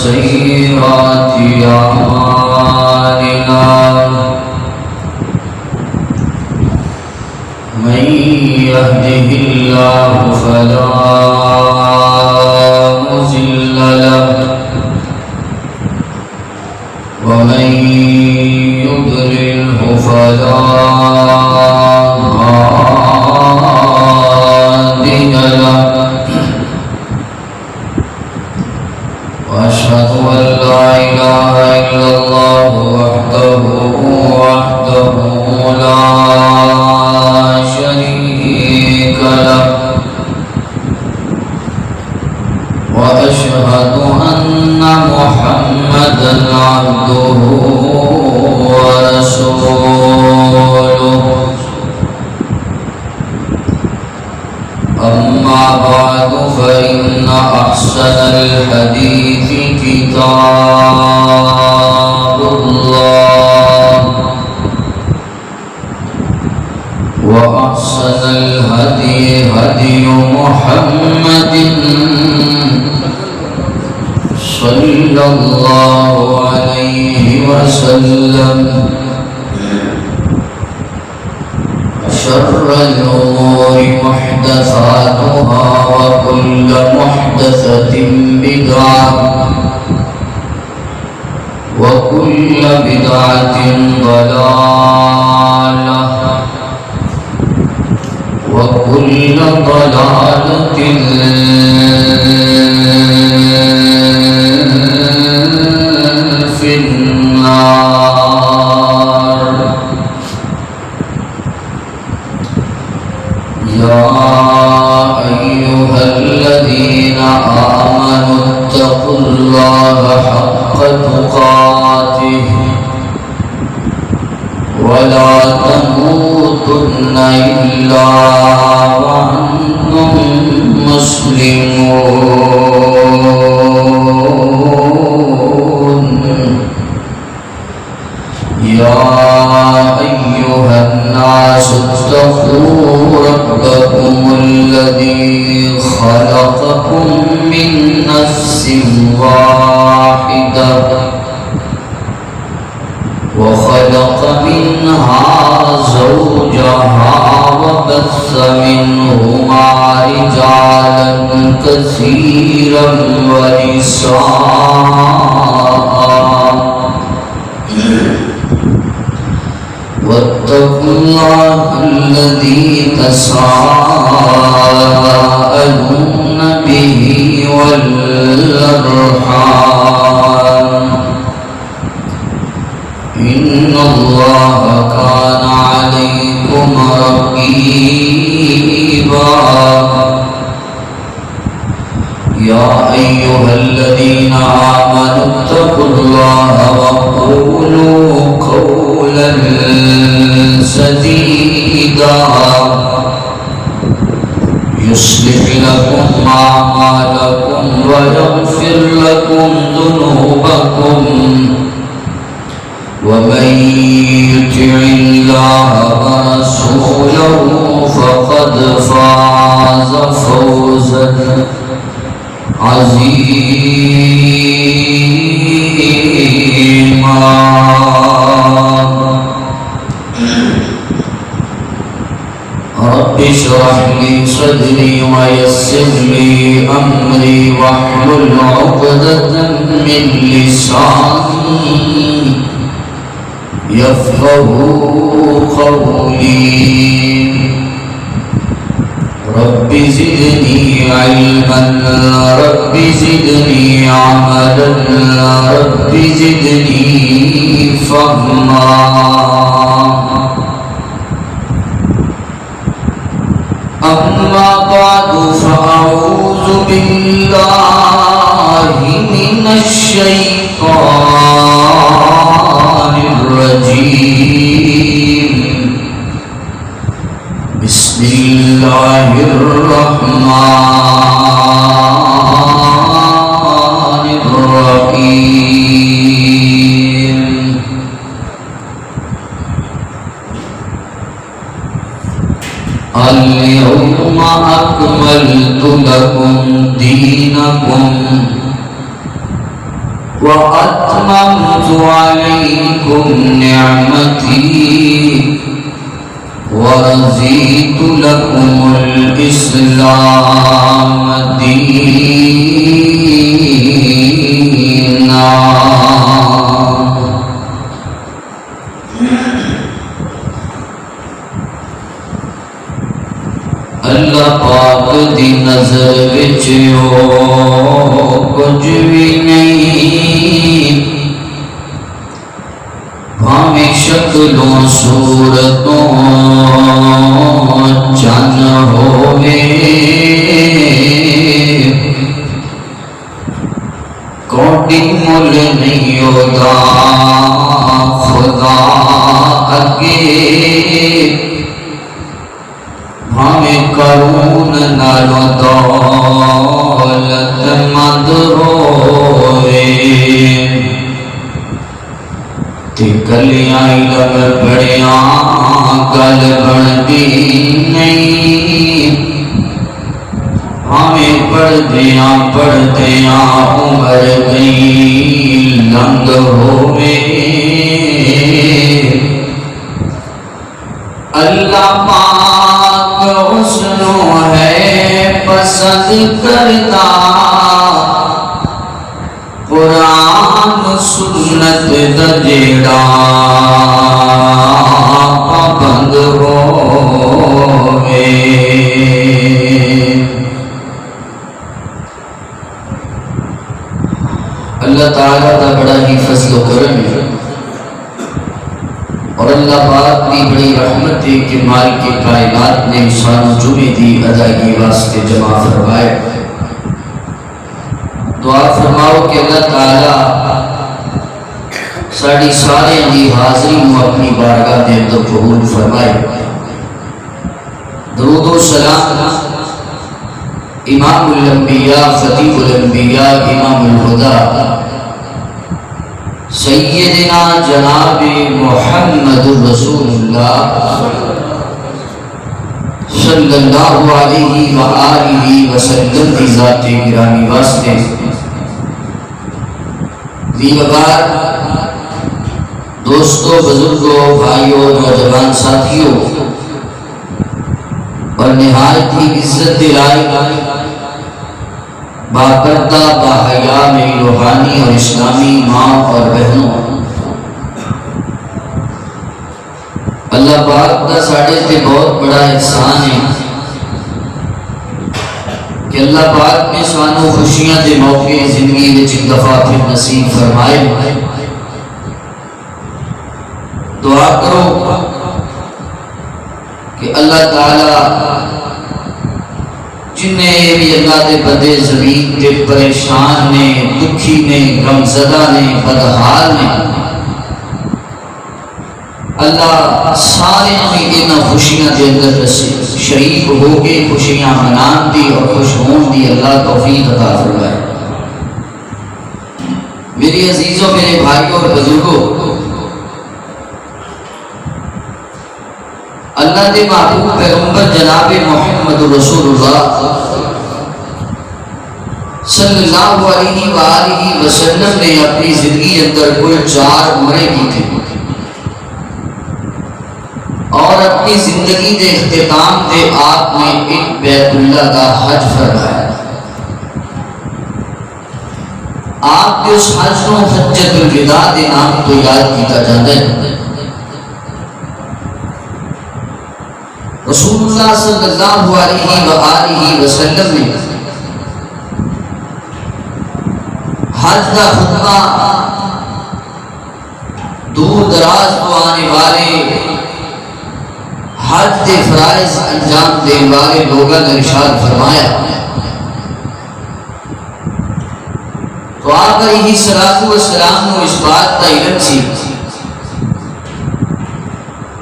سيئات أعمالنا من يهده الله فلا مضل له ومن يضلله فلا هادي له وأشهد أن لا إله إلا الله وحده لا شريك له وأشهد أن محمدا عبده ورسوله أما بعد فإن أحسن الحديث كتاب الله وأحسن الهدي هدي محمد صلى الله عليه وسلم شر الأمور محدثاتها وكل محدثة بدعة وكل بدعة ضلالة وكل ضلالة في النار. يا أيها الذين آمنوا اتقوا الله حق تقاته ولا تموتن إلا وأنتم مسلمون. يا أيها الناس اتقوا ربكم الذي خلقكم من نفس واحدة وخلق منها زوجها وبث منهما رجالا كثيرا ونساء واتقوا الله الذي تساءلون به والأرحام إن الله كان عليكم رقيبا. يا أيها الذين آمنوا اتقوا الله وقولوا قولا سديدا يصلح لكم أعمالكم ويغفر لكم ذنوبكم ومن يطع الله ورسوله فقد فاز فوزا عظيما. رب اشرح لي صدري ويسر لي أمري واحلل عقدة من لساني يفقهوا قولي. رب زدني علما رب زدني عملا رب زدني فهما. أما بعد فأعوذ بالله من الشيطان الرجيم. بسم الله الرحمن الرحيم. اليوم أكملت لكم دينكم وأتممت عليكم نعمتي ورضيت لكم الإسلام دينا. اللہ پاک دی نظر وچ کچھ بھی نہیں، بھاویں شکلوں صورتوں چن ہووے، کوئی مل نہیں ہوتا خدا اگے، بھاویں قارون نالوں دولت مند ہوئے، تے گلیاں علم بڑیاں گل بندی نہیں، بھاویں پڑھدیاں پڑھدیاں عمر گئی لنگ ہوئے، اللہ پاک حسنوں ہے پسند کرتا، قرآن سنت دا جیڑا پابند ہوئے۔ اللہ تعالیٰ دا بڑا ہی فضل و کرم ہے، اور اللہ پاک کی بڑی رحمت ہے کہ مالک کائنات نے انسان جمعے دی ادائیگی واسطے جمع فرمائے۔ دعا فرماؤ کہ اللہ تعالیٰ ساڑی سارے دی حاضری کو اپنی بارگاہ دے اندر قبول فرمائے۔ درود و سلام امام الانبیاء خطیب الانبیاء امام الہدیٰ سیدنا جناب محمد رسول اللہ صلی اللہ علیہ وآلہ وسلم کی ذات گرامی واسطے، دیوبار دوستوں، بزرگوں، بھائیوں، نوجوان ساتھیوں، اور نہایت ہی عزت دلائی باپردہ باحیا میں روحانی اور اسلامی ماں اور بہنوں، اللہ پاک کا ساڑھے سے بہت بڑا احسان ہے کہ اللہ پاک میں سانو خوشیاں دے موقع زندگی وچ ایک دفعہ پھر نصیب فرمائے۔ دعا کرو کہ اللہ تعالیٰ جنہیں بھی اللہ دے بندے زمین تے پریشان نے، دکھی نے، غمزدہ نے، بدحال نے، اللہ سارے ہمیں ان خوشیاں دے اندر شریک ہو کے خوشیاں منان دی اور خوش ہون دی اللہ توفیق عطا فرمائے۔ میری عزیزوں، میرے بھائیوں اور بزرگوں، اللہ دے محبوب پیغمبر جناب محمد رسول اللہ صلی اللہ علیہ وآلہ وسلم نے اپنی زندگی اندر کوئی 4 عمریں کی تھی، اور اپنی زندگی دے اختتام دے آپ نے ایک بیت اللہ کا حج فرمایا۔ آپ کے اس حج کو حجۃ الوداع دے نام تو یاد کیتا جاتا ہے۔ رسول اللہ صلی اللہ علیہ وآلہ وسلم نے حج کا خطبہ دور دراز کو آنے والے حج کے فرائض انجام دینے والے لوگوں نے ارشاد فرمایا، تو آپ علیہ السلام کو اس بات کا علم سی،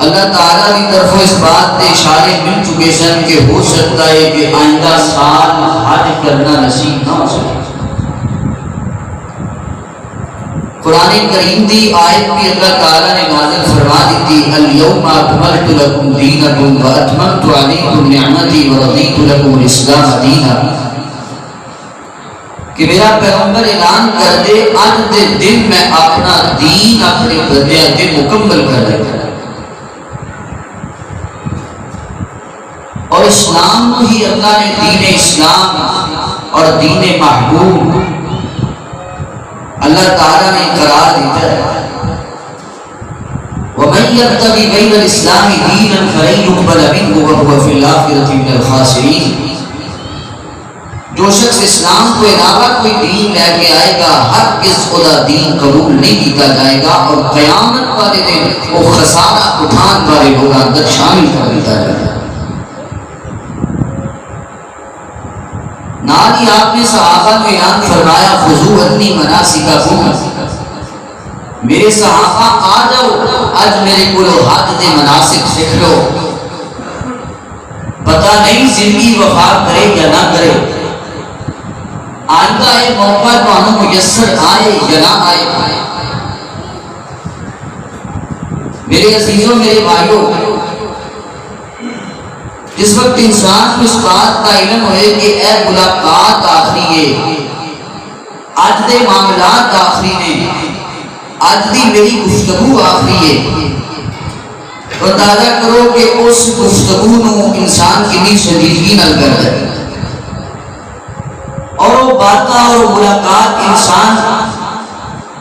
اللہ تعالیٰ کی طرف اس بات کے اشارے مل چکے سن کہ ہو سکتا ہے کہ آئندہ سال حج کرنا نصیب نہ ہو سکے۔ قرآن کریم دی آیت بھی اللہ تعالیٰ نے نازل فرما دی تھی، اليوم اکملت لکم دینکم واتممت علیکم نعمتی ورضیت لکم الاسلام دینا، کہ میرا پیغمبر اعلان کر دے اج دے دن میں اپنا دین اپنے بندے تے مکمل کر دے اور اسلام ہی اللہ نے دین اسلام اور دین محبوب اللہ تعالیٰ نے قرار دیتا ہے وَمَن يَبْتَغِ غَيْرَ الْإِسْلَامِ دِينًا فَلَن يُقْبَلَ مِنْهُ وَهُوَ فِي الْآخِرَةِ مِنَ الْخَاسِرِينَ۔ جو شخص اسلام کو علاوہ کوئی دین لے کے آئے گا ہرگز خدا دین قبول نہیں کیتا جائے گا اور قیامت والے دن وہ خسارہ اٹھان والے لوگ اندر شامل کر دیتا جائے گا۔ نال ہی آپ نے صحابہ کو اعلان فرمایا خذوا عنی مناسککم، میرے صحابہ آ جاؤ آج میرے کو حج دے مناسک سیکھ لو، پتہ نہیں زندگی وفا کرے یا نہ کرے، آئندہ ایک موقع تو میسر آئے یا نہ آئے۔ میرے عزیزوں میرے بھائیوں، جس وقت انسان کو اس بات کا علم ہوئے کہ اے ملاقات آخری ہے، آج دے معاملات آخری نے، آج دی میری گفتگو آخری ہے، تو اندازہ کرو کہ اس گفتگو نو انسان کتنی سنجیدگی نال کردا ہے، اور وہ باتاں اور ملاقات انسان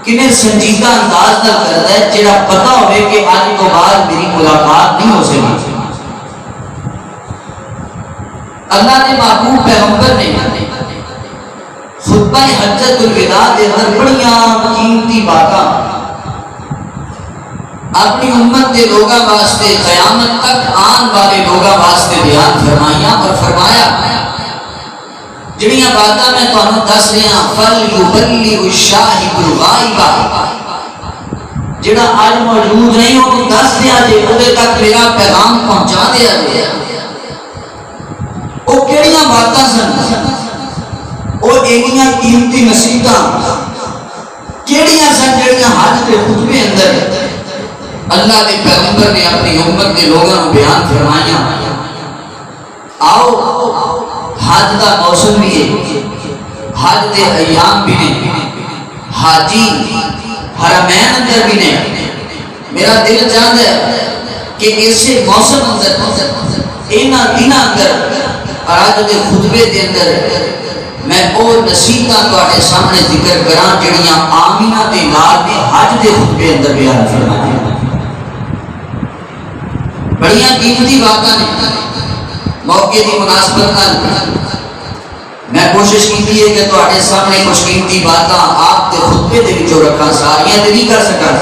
کتنے سنجیدہ انداز نال کردا ہے جڑا پتہ ہوئے کہ آج تو بعد میری ملاقات نہیں ہو سکتی۔ اللہ نے محبوب پیغمبر نے خطبہ حجۃ الوداع دے اندر بڑیاں قیمتی باتاں اپنی امت کے لوگاں واسطے قیامت تک آن والے لوگاں واسطے بیان فرمائیاں اور فرمایا جڑیاں باتاں میں تانوں دس رہا فَلْيُبَلِّغِ الشَّاهِدُ الْغَائِبَ، جڑا آج موجود نہیں ہو دس دیا جے اودے تک میرا پیغام پہنچا دیا جے۔ وہ کیڑیاں باتاں سن، وہ ایڑیاں قیمتی نصیحتاں کیڑیاں سن جڑیاں حج دے خطبے اندر اللہ کے پیغمبر نے اپنی امت کے لوگوں کو بیان فرمائیاں۔ آؤ حج دا موسم بھی ہے، حج دے ایام بھی نے، حاجی حرمین اندر بھی نے، میرا دل چاہتا ہے کہ اسے موسم اندر اینا دنوں اندر اور آج دے خطبے دے اندر میں اور نصیحتاں تواڈے سامنے ذکر کراں جڑیاں آمینہ دے نال نے حج دے خطبے اندر بیان فرمائیاں۔ بڑیاں قیمتی باتاں نے، موقع دی مناسبت نال میں کوشش کی ہے کہ تواڈے سامنے کچھ قیمتی باتاں آپ دے خطبے دے وچوں رکھاں، ساریاں تے نہیں کر سکاں،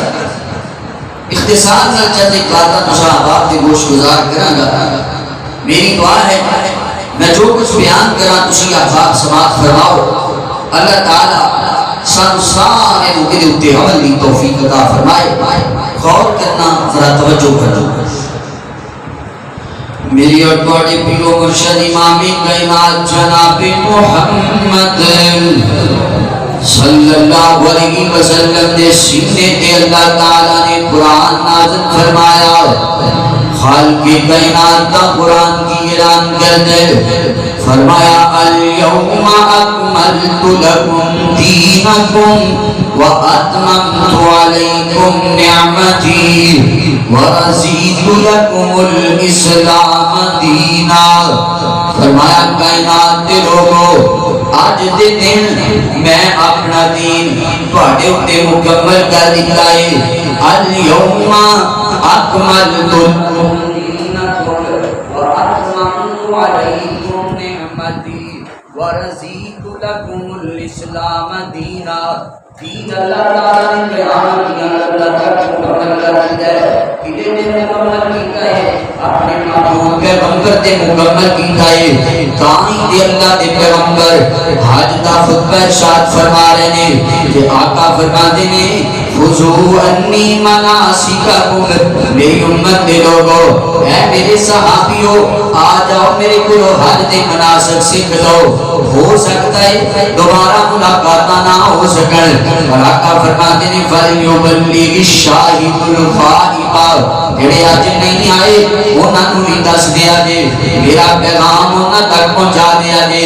اختصار نال چند ایک باتاں تساں آپ دے گوش گزار کراں گا۔ میری دعا ہے میں جو کچھ بیان کراں تسی آپ سماعت فرماؤ، اللہ تعالی سانو سارے دے اوتے عمل دی توفیق عطا فرمائے۔ غور کرنا، ذرا توجہ کرنا۔ میری اور تواڈے پیرو مرشد امام کائنات جناب محمد صلی اللہ علیہ وسلم دے سینے تے اللہ تعالی نے قرآن نازل فرمایا، خالق کائنات کا قرآن کی اعلان کر دے، فرمایا اليوم اکملت لکم دینکم واتممت علیکم نعمتی ورضیت لکم الاسلام دینا۔ فرمایا کائنات کے لوگوں آج دے دن میں اپنا دین تواڈے اُتے مکمل کر دیتا ہے۔ اليوم اکملت لکم دینکم واتممت علیکم نعمتی ورضیت لکم الاسلام دینا۔ دین اللہ تعالی نے قیامت کی اللہ تک مکمل کر دیا ہے، انہیں نے مکمل کیتا ہے، اپنے محبوب پیغمبر نے مکمل کیتا ہے۔ تاہی دے اللہ دے پیغمبر حج دا خطبہ ارشاد فرما رہے ہیں کہ آقا فرماتے ہیں خذوا عنی مناسککم، میری امت دے لوگو اے میرے صحابیوں آ جاؤ میرے کو حج دے مناسک سیکھ لو۔ ہو سکتا ہے دوبارہ ملاقات نہ ہو سکے، سکن. اور آقا فرماتے ہیں فَلْيُبَلِّغِ الشَّاهِدُ الْغَائِبَ. جڑے اج نہیں آئے انہاں نوں بھی دس دیا جے, میرا پیغام انہاں تک پہنچا دیا جے,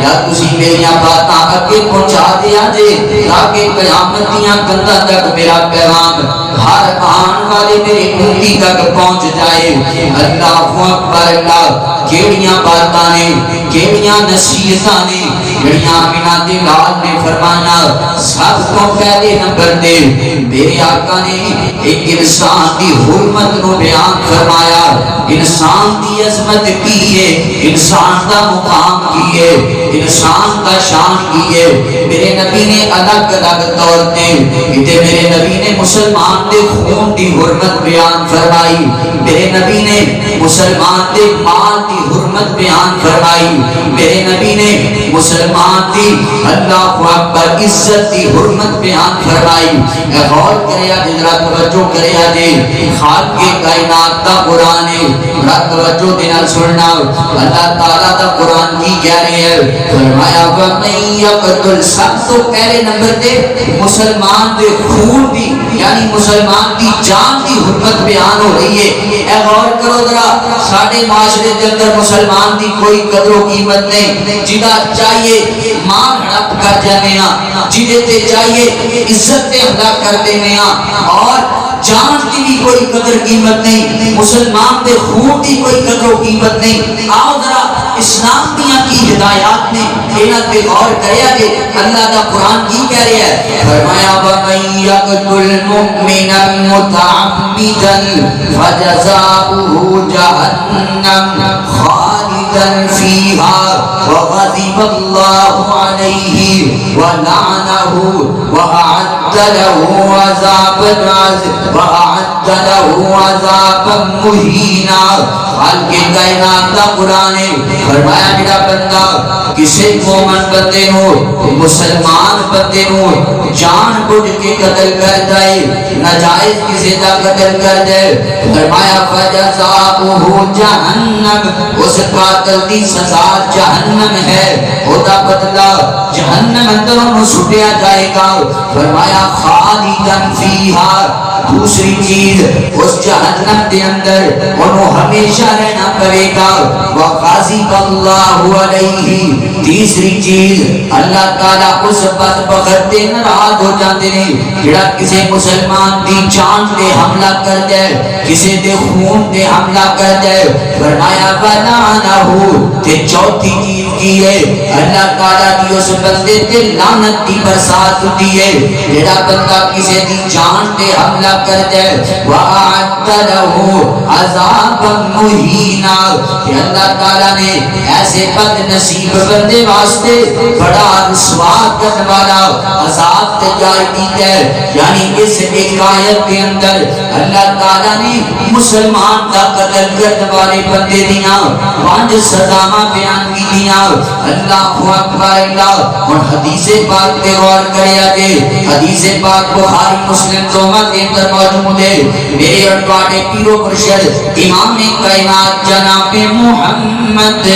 یا تسی میری باتاں اگے پہنچا دیا جے تاکہ قیامت دیاں کنڈاں تک میرا پیغام ہر آن والے میری امتی تک پہنچ جائے. اللہ اکبر اللہ. کیڑیاں باتاں نے, کیڑیاں نصیحتاں نے جڑیاں آمینہ دے لال نے فرمایا. سب کو پہلے نمبر دے میرے آقا نے ایک انسان دی حرمت کو بیان فرمایا. انسان دی عظمت کی ہے, انسان دا مقام کی ہے, انسان دا شان کی ہے. میرے نبی نے الگ الگ طور تے میرے نبی نے مسلمان دے خون دی حرمت بیان فرمائی, میرے نبی نے مسلمان دے مال دی حرمت بیان فرمائی, میرے نبی نے مسلمان دی اللہ اکبر عزت دی حرمت بیان فرمائی. غور کریا جے, ذرا توجہ کریا جے, خالق کائنات دا قرآن ہے, ذرا توجہ دے نال سننا. اللہ تعالیٰ دا قرآن کی کہہ رہے ہیں, فرمایا وَمَن يَقْتُلْ. سب تو پہلے نمبر دے مسلمان دے خون دی یعنی مسلمان دی جان دی حرمت بیان ہو رہی ہے. اے غور کرو ذرا, ساڈے معاشرے دے اندر مسلمان دی کوئی قدر و قیمت نہیں. جدا چاہیے مال ہڑپ کر جانے ہاں, جدے تے چاہیے عزت تے حملہ کر دینے ہاں, اور جان کی بھی کوئی قدر قیمت نہیں, مسلمان دے خون دی کوئی قدر و قیمت نہیں. آؤ ذرا اسلام دیاں کی ہدایات نے انہاں پہ غور کریا جے. اللہ دا قرآن کی کہہ رہا ہے, فرمایا وَمَن يَقْتُلْ مُؤْمِنًا مُتَعَمِّدًا فَجَزَاؤُهُ جَهَنَّمُ خَالِدًا فِيهَا وَغَضِبَ اللَّهُ عَلَيْهِ وَلَعْنَهُ وَأَعَدَّ لَهُ عَذَابًا مُهِينًا. خالق کائنات دا قرآن ہے, فرمایا میرا بندہ کسی مومن بندے نو, مسلمان بندے نو جان بوجھ کے قتل کر جائے, ناجائز کسی دا قتل کر جائے, فرمایا فَجَزَاؤُهُ جَهَنَّمُ. اس قاتل دی سزا جہنم ہے, ہوتا بدلہ جہنم اندر انہوں سٹیا جائے گا. فرمایا خالداً فیہا. دوسری چیز اس جہنم دے اندر انہوں ہمیشہ رہنا پڑے گا. وَغَضِبَ اللَّهُ عَلَيْهِ. تیسری چیز اللہ تعالیٰ اس بدبخت تے ناراض ہو جاندے نے جڑا کسی مسلمان دی جان تے حملہ کر جائے, کسی دے خون تے حملہ کر جائے. فرمایا وَلَعْنَهُ. تے چوتھی چیز کی ہے, اللہ تعالیٰ دی اس بندے تے لعنت دی برسات ہوتی ہے جڑا بندہ کسی دی جان تے حملہ کر جائے. وَأَعَدَّ لَهُ عَذَابًا مُهِينًا. کہ اللہ تعالیٰ نے ایسے بد نصیب بندے واسطے بڑا رسوا کرنے والا عذاب تیار کیتا ہے. یعنی اس ایک آیت کے اندر اللہ تعالیٰ نے مسلمان کا قتل کرنے والے بندے دیاں 5 سزاواں بیان کی دیاں. اللہ اکبر اللہ. اور حدیث پاک پہ غور کریا جے, حدیث پاک بخاری مسلم دونوں کے اندر موجود ہے. میرے اور تواڈے پیرو مرشد امام کائنات جناب محمد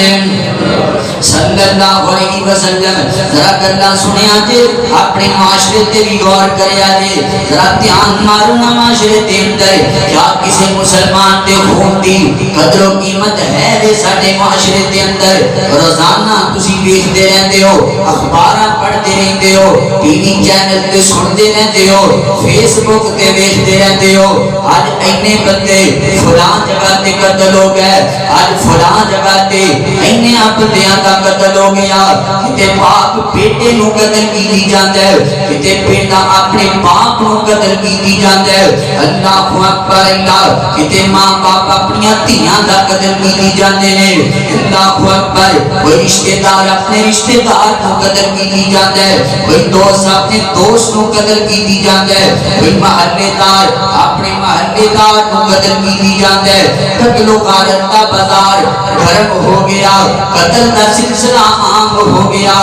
صلی اللہ علیہ وسلم, ذرا گلاں سنیا جے, اپنے معاشرے تے بھی غور کریا جے, ذرا دھیان مارنا معاشرے دے اندر کیا کسی مسلمان دے خون دی قدر و قیمت ہے دے ساڈے معاشرے دے اندر. روزانہ تسی ویکھدے رہندے ہو, اخباراں پڑھدے رہندے ہو, ٹی وی چینل تے سنتے رہندے ہو, فیس بک تے ویکھدے رہندے ہو, اج اینے بندے فلاں جگہ تے قتل ہو گئے, اج فلاں جگہ تے اینے بندیاں دا قتل ہو گیا. کتے باپ بیٹے نو قتل کیتی جاندا ہے, کتے بیٹا اپنے باپ نو قتل کیتی جاندا ہے. اللہ اکبر اللہ. کتے ماں باپ اپنی دھیاں دا قتل کیتی جاندے نے. اللہ اکبر. کوئی رشتہ دار اپنے رشتہ دار کو قتل کیتی جاندا ہے, کوئی دوست اپنے دوست کو قتل کیتی جاندا ہے, کوئی محلے دار اپنے محلے دار کو قتل کیتی جاندا ہے. قتل و غارت دا بازار گرم ہو گیا, قتل دا سلسلہ عام ہو گیا.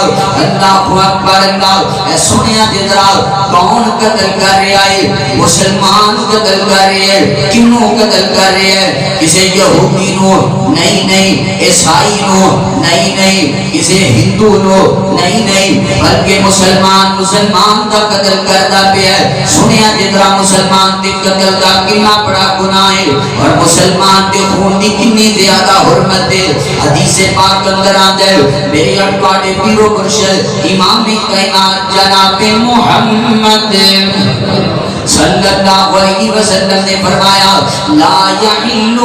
اللہ اکبر اللہ. اے سنیا جے ذرا کون قتل کر رہا ہے؟ مسلمان قتل کر رہے ہیں. کنوں قتل کر رہے ہیں؟ کسی یہودی نو نہیں، عیسائی نو نہیں، کسی ہندو نو نہیں، بلکہ مسلمان کا قتل کرتا پیا ہے. سنیا جتنا مسلمان کے قتل کا کتنا بڑا گناہ ہے اور مسلمان کے خون کی کتنی زیادہ حرمت ہے. حدیث پاک اندر آتا ہے میرے اٹواڑے پیرو مرشد امام کائنات جناب محمد صلی اللہ علیہ وسلم نے فرمایا لا یحل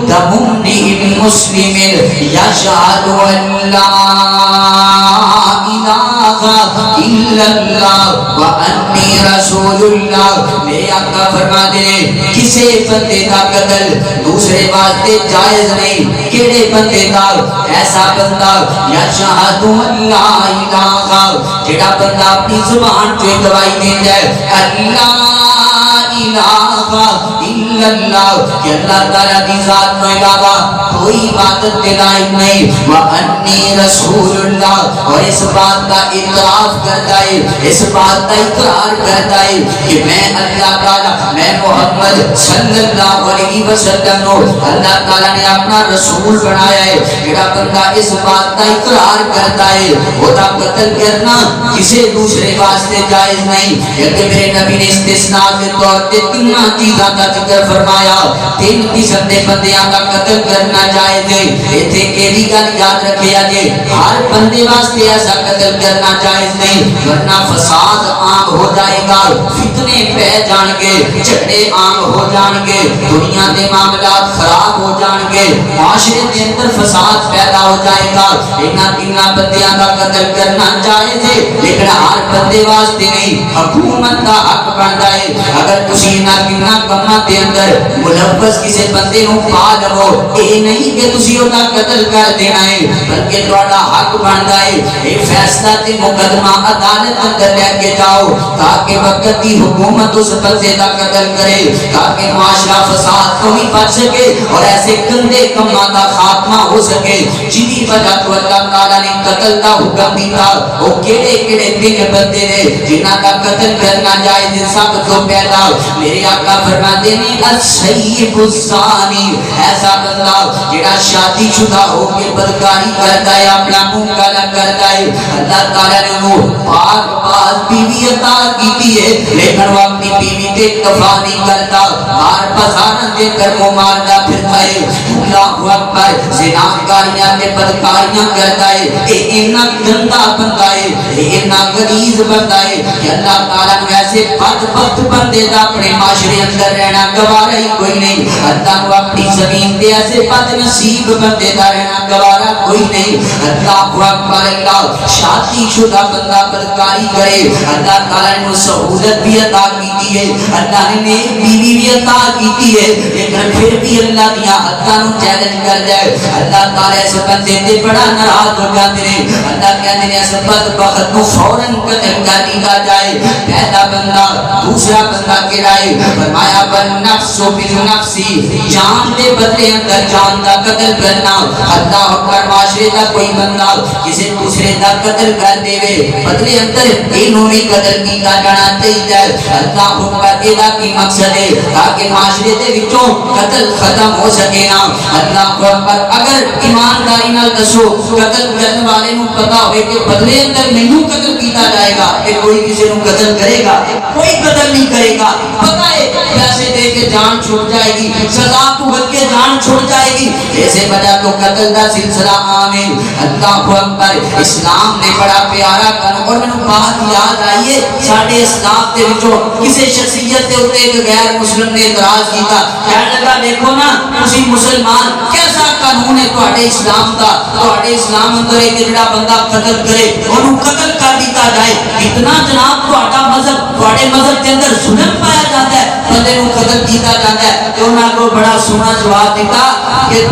دم امرئ مسلم یشہد ان لا الہ الا اللہ وانی رسول اللہ. میرے آقا فرماتے ہیں کسی بندے کا قتل دوسرے واسطے جائز نہیں. کیڑے بندے کا؟ ایسا بندہ یشہد ان لا الہ جڑا بندہ اپنی زبان سے گواہی دیتا ہے اللہ الہ الا اللہ کہ اللہ تعالیٰ کی ذات میں علاوہ کوئی عبادت کے لائق نہیں. وانی رسول اللہ اور اس بات کا اعتراف کرتا ہے، اس بات کا اقرار کرتا ہے کہ میں اللہ تعالیٰ میں محمد صلی اللہ علیہ وسلم کو اللہ تعالیٰ نے اپنا رسول بنایا ہے. جڑا بندہ اس بات کا اقرار کرتا ہے وہ کا قتل کرنا کسی دوسرے واسطے جائز نہیں. کہ میرے نبی نے استثناء کے طور پہ تین چیزاں کا ذکر فرمایا. تین قسم کے بندیاں کا قتل کرنا جائز ہے. ایتھے ایہی گل یاد رکھیا جے ہر بندے واسطے ایسا قتل کرنا جائز نہیں ورنہ فساد عام ہو جائے گا، فتنے پہ جان گے، جھگڑے عام ہو جان گے، دنیا کے معاملات خراب ہو جان گے، معاشرے کے اندر فساد پیدا ہو جائے گا. انہاں تین بندیاں کا قتل کرنا جائز ہے لیکن ہر بندے واسطے نہیں. حکومت کا حق بنتا ہے اگر تسی انہاں تین کماں دے اندر ملوث کسی بندے نو پا لو اے نہیں کہ تسی اوندا قتل کر دینا ہے بلکہ تہاڈا حق بنتا ہے اے فیصلہ تے مقدمہ عدالت اندر لے کے جاؤ تاکہ وقت کی حکومت اس بندے دا قتل کرے تاکہ معاشرہ فساد کو بھی بچ سکے اور ایسے گندے کماں دا خاتمہ ہو سکے. جدی وجہ تو اللہ تعالیٰ نے قتل کا حکم دیا وہ کیڑے کیڑے تین بندے نے جنہاں کا قتل کرنا جائز. سب تو پہلا میرے آقا فرماتے ہیں السیب الزانی ایسا بندہ جڑا شادی شدہ ہو کے بدکاری کرتا ہے اپنا منہ کالا کرتا ہے. اللہ تعالیٰ نے وہ پاک پاک بیوی عطا کی ہے لیکن وہ اپنی بیوی پہ اکتفا نہیں کرتا بار بازار دے کر وہ مارتا پھرتا ہے. اللہ اکبر زناکاریاں تے بدکاریاں کرتا ہے. اتنا گندا بندہ ہے اتنا غلیظ بندہ ہے کہ اللہ تعالیٰ نے ایسے بدبخت بندے دا اپنے معاشرے اندر رہنا گوارا ہی کوئی نہیں. اللہ کو اپنی زمین دے ایسے بد نصیب بندے دا رہنا گوارا کوئی نہیں. اللہ اکبر اللہ شادی شدہ بندہ بدکاری کرے اللہ تعالیٰ نے سہولت بھی عطا کی ہے اللہ نے نیک بیوی بھی عطا کی ہے لیکن پھر بھی اللہ دیا حداں نو چیلنج کر جائے. اللہ تعالیٰ اس بندے تے بڑا ناراض ہو جاتے ہیں. اللہ کہتے ہیں اس بدبخت کو فوراً قتل کر دیا جائے. پہلا بندہ دوسرا بندہ کہڑائے فرمایا بالنفس بالنفس جان دے بدلے اندر جان دا قتل کرنا. اللہ اکبر معاشرے دا کوئی بندہ کسی دوسرے دا قتل کر دے بدلے اندر انہوں نے قتل کیتا جانا چاہیے. اللہ اکبر ادا کی مقصد ہے تاکہ معاشرے دے وچوں قتل ختم ہو سکے نا. اللہ اکبر اگر ایمانداری نال دسو قتل کرنے والے نو پتہ ہوئے کہ بدلے اندر نہیں قتل کیتا جائے گا کہ کوئی کسی نو قتل کرے گا؟ کوئی قتل نہیں کرے گا. پتہ ہے پیسے دے کے جان چھوٹ جائے گی، سزا بھگت کے جان چھوٹ جائے گی. ایسے وجہ تو قتل دا سلسلہ عام ہے. اللہ اکبر اسلام نے بڑا پیارا قانون اور مینوں بات یاد آئی ہے ساڈے اسلام دے وچوں کسی شخصیت دے اوتے ایک غیر مسلم نے اعتراض کیتا کہنے لگا دیکھو نا تسی مسلمان کیسا قانون ہے تہاڈے اسلام دا تہاڈے اسلام اندر ایک جڑا بندہ قتل کرے اونوں قتل کر دتا جائے. اتنا جناب تہاڈا مذہب تہاڈے مذہب دے اندر ظلم پایا جاتا ہے بندے نوں قتل کیتا جاتا ہے. تے انہاں کو بڑا سونا جواب دیتا کہ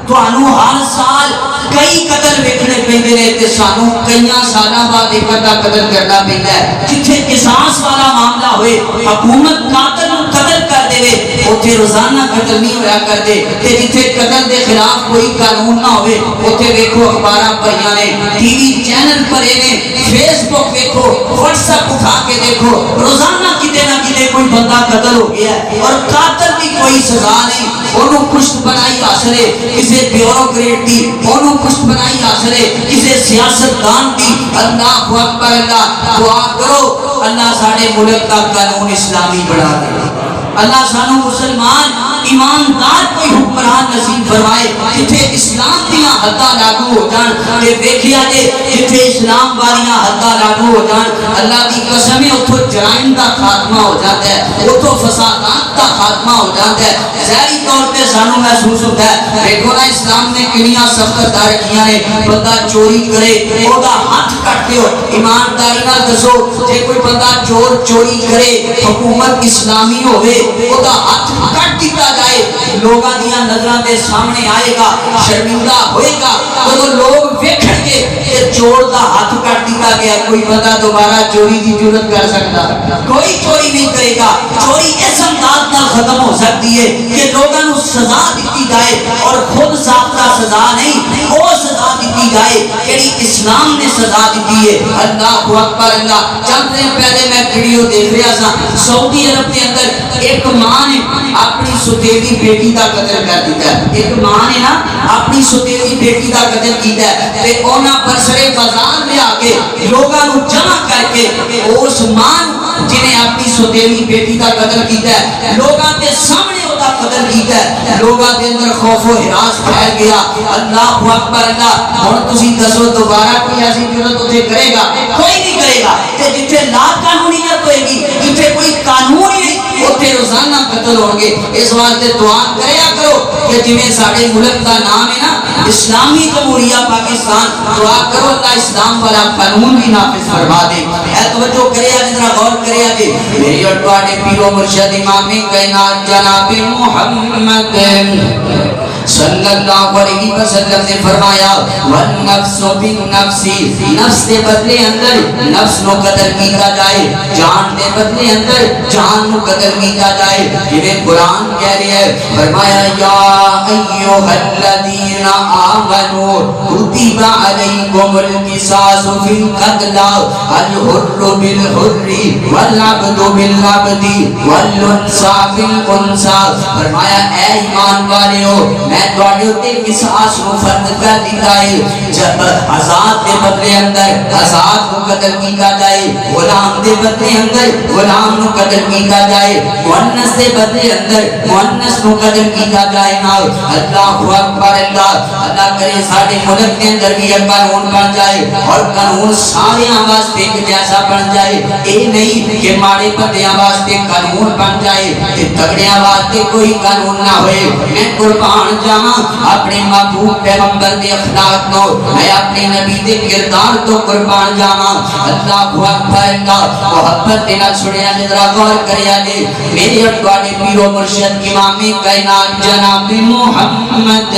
تانوں ہر سال کئی قتل ویکھنے پیندے نے تے سانوں کئیاں سالاں بعد ایک بندہ قتل کرنا پیندا ہے. جتھے قصاص والا معاملہ ہوئے حکومت قاتل نوں قتل کر دے اتنے روزانہ قتل نہیں ہویا کرتے تے جتھے قتل دے خلاف کوئی قانون نہ ہوئے اتنے ویکھو اخباراں پڑھیاں نے ٹی وی چینل پڑھے نے فیس بک ویکھو واٹس ایپ اٹھا کے دیکھو روزانہ کتے نہ کتے کوئی بندہ قتل ہو گیا ہے اور قاتل کی کوئی سزا نہیں انہوں پشت بنائی حاصل ہے کسی بیوروکریٹ دی انہوں پشت بنائی حاصل ہے کسی سیاستدان دی اللہ اکبر اللہ دعا کرو اللہ ساڑھے ملک کا قانون اسلامی بڑھا دے اللہ سانو مسلمان ایماندار کوئی حکمران نصیب فرمائے جتھے اسلام دیاں حداں لاگو ہو جان کہ ویکھیا جے جتھے اسلام والیاں حداں لاگو ہو جان اللہ دی قسم ہے اتھوں جرائم دا خاتمہ ہو جاتا ہے اتھوں فسادات دا خاتمہ ہو جاتا ہے ظاہری طور پہ سانو محسوس ہوتا ہے دیکھو نا اسلام نے کنیاں سخت رکھیاں نے بندہ چوری کرے او دا ہاتھ کٹ دیو ایمانداری نال دسو جے کوئی بندہ چوری کرے حکومت اسلامی ہوے او دا ہاتھ کٹ دیتا جائے لوگاں دیاں نظراں دے سامنے آئے گا شرمندہ ہوئے گا تو لوگ ویکھن گے کہ چور دا ہاتھ کٹ دیتا گیا کوئی بندہ دوبارہ چوری دی جرات کر سکتا کوئی چوری نہیں کرے گا چوری اس انداز نال ختم ہو سکتی ہے کہ لوگاں نو سزا دتی جائے اور خود ضابطہ سزا نہیں وہ سزا دتی جائے جڑی اسلام نے سزا دتی ہے اللہ اکبر اللہ چند دن پہلے میں ویڈیو دیکھ رہا تھا سعودی عرب کے اندر ایک ماں نے اپنی ستیلی بیٹی کا قتل کر دیتا ہے ایک ماں نے نا اپنی ستیلی بیٹی کا قتل کیتا ہے تے اونا برسرے بازار لے آگے لوگاں نو جمع کر کے اس ماں جنہیں اپنی ستیلی بیٹی کا قتل کیتا ہے لوگاں کے سامنے ہوتا قتل کیتا ہے لوگاں کے اندر خوف و ہراس پھیل گیا اللہ اکبر اللہ اور تسی دسو دوبارہ کوئی ایسی جرات اتنے کرے گا کوئی نہیں کرے گا کہ جتنے لا قانونیت ہوئے گی جتنے کوئی قانون ہی نہیں اتنے روزانہ قتل ہوں گے اس واسطے دعا کریا کرو کہ جنہیں ساڑھے ملک کا نام ہے نا اسلامی جمہوریہ پاکستان دعا کرو اللہ اسلام والا قانون بھی نافذ فرما دے اے توجہ کریا جتنا غور کریا جی میری اٹواڑے پیرو مرشد امام کائنات جناب محمد صلی اللہ علیہ وسلم نے فرمایا والنفس بالنفس نفس دے بدلے اندر نفس نو قتل کیتا جائے جان دے بدلے اندر جان نو قتل کیتا جائے جنہیں قرآن کہہ رہے ہیں فرمایا یا ایوہ الذین آمنوا کتب علیکم القصاص فی القتل الحر بالحر والعبد بالعبد والانثى بالانثى فرمایا اے ایمان والیو میں تواڈے اُتے قصاص نو فرض کر دیتا ہے جب آزاد دے بدلے اندر آزاد کو قتل کیتا جائے غلام دے بدلے اندر غلام نو قتل کیتا جائے مؤنث دے بدلے اندر مؤنث نو قتل کیتا جائے نا اللہ اکبر اللہ اللہ کرے ساڈے ملک کے اندر بھی یہ قانون بن جائے اور قانون سارے واسطے ایک جیسا بن جائے اے نہیں کہ ماڑے بندیاں واسطے قانون بن جائے کہ تگڑیاں واسطے کوئی قانون نہ ہوئے میں قربان جاواں اپنے محبوب پیغمبر دے اخلاق نو میں اپنے نبی دے کردار تو قربان جاواں اللہ اکبر اللہ محبت دے نال سنیا ذرا غور کریا جے میرے اٹواڑے پیرو مرشد امام کائنات جناب محمد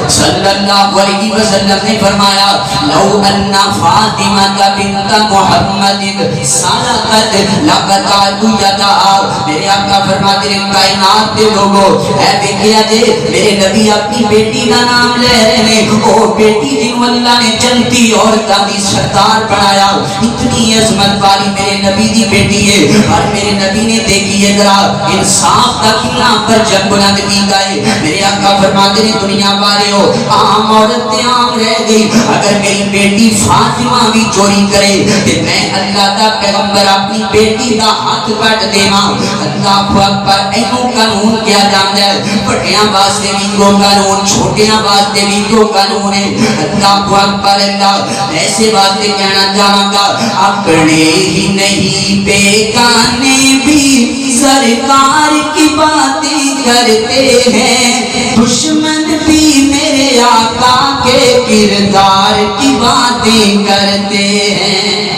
صلی اللہ علیہ وسلم نے فرمایا لو ان فاطمہ بنت محمد سرقت لقطعت یدہا میرے آقا فرماتے ہیں کائنات دے لوگوں اے دیکھیا جے میرے نبی اپنی بیٹی کا نام لے رہے ہیں او بیٹی جن اللہ نے جنتی عورتاں دی سردار بنایا اتنی عظمت والی میرے نبی دی بیٹی ہے اور میرے نبی نے دیکھی ہے ذرا انصاف کا کتنا پر جنگ بلند کیتا ہے میرے آقا فرماتے ہیں دنیا والے ہو عام عورتیں عام رہ گئی اگر میری بیٹی فاطمہ بھی چوری کرے کہ میں اللہ کا پیغمبر اپنی بیٹی کا ہاتھ کٹ دیواں اللہ اکبر اینو قانون کیا جاندا ہے بڑیاں واسطے بھی کو قانون چھوٹیاں واسطے بھی کو قانون ہے اللہ اکبر اللہ ایسے واسطے کہنا چاہوں گا اپنے ہی نہیں بیگانے بھی سرکار کی باتیں کرتے ہیں دشمن بھی میرے آقا کے کردار کی باتیں کرتے ہیں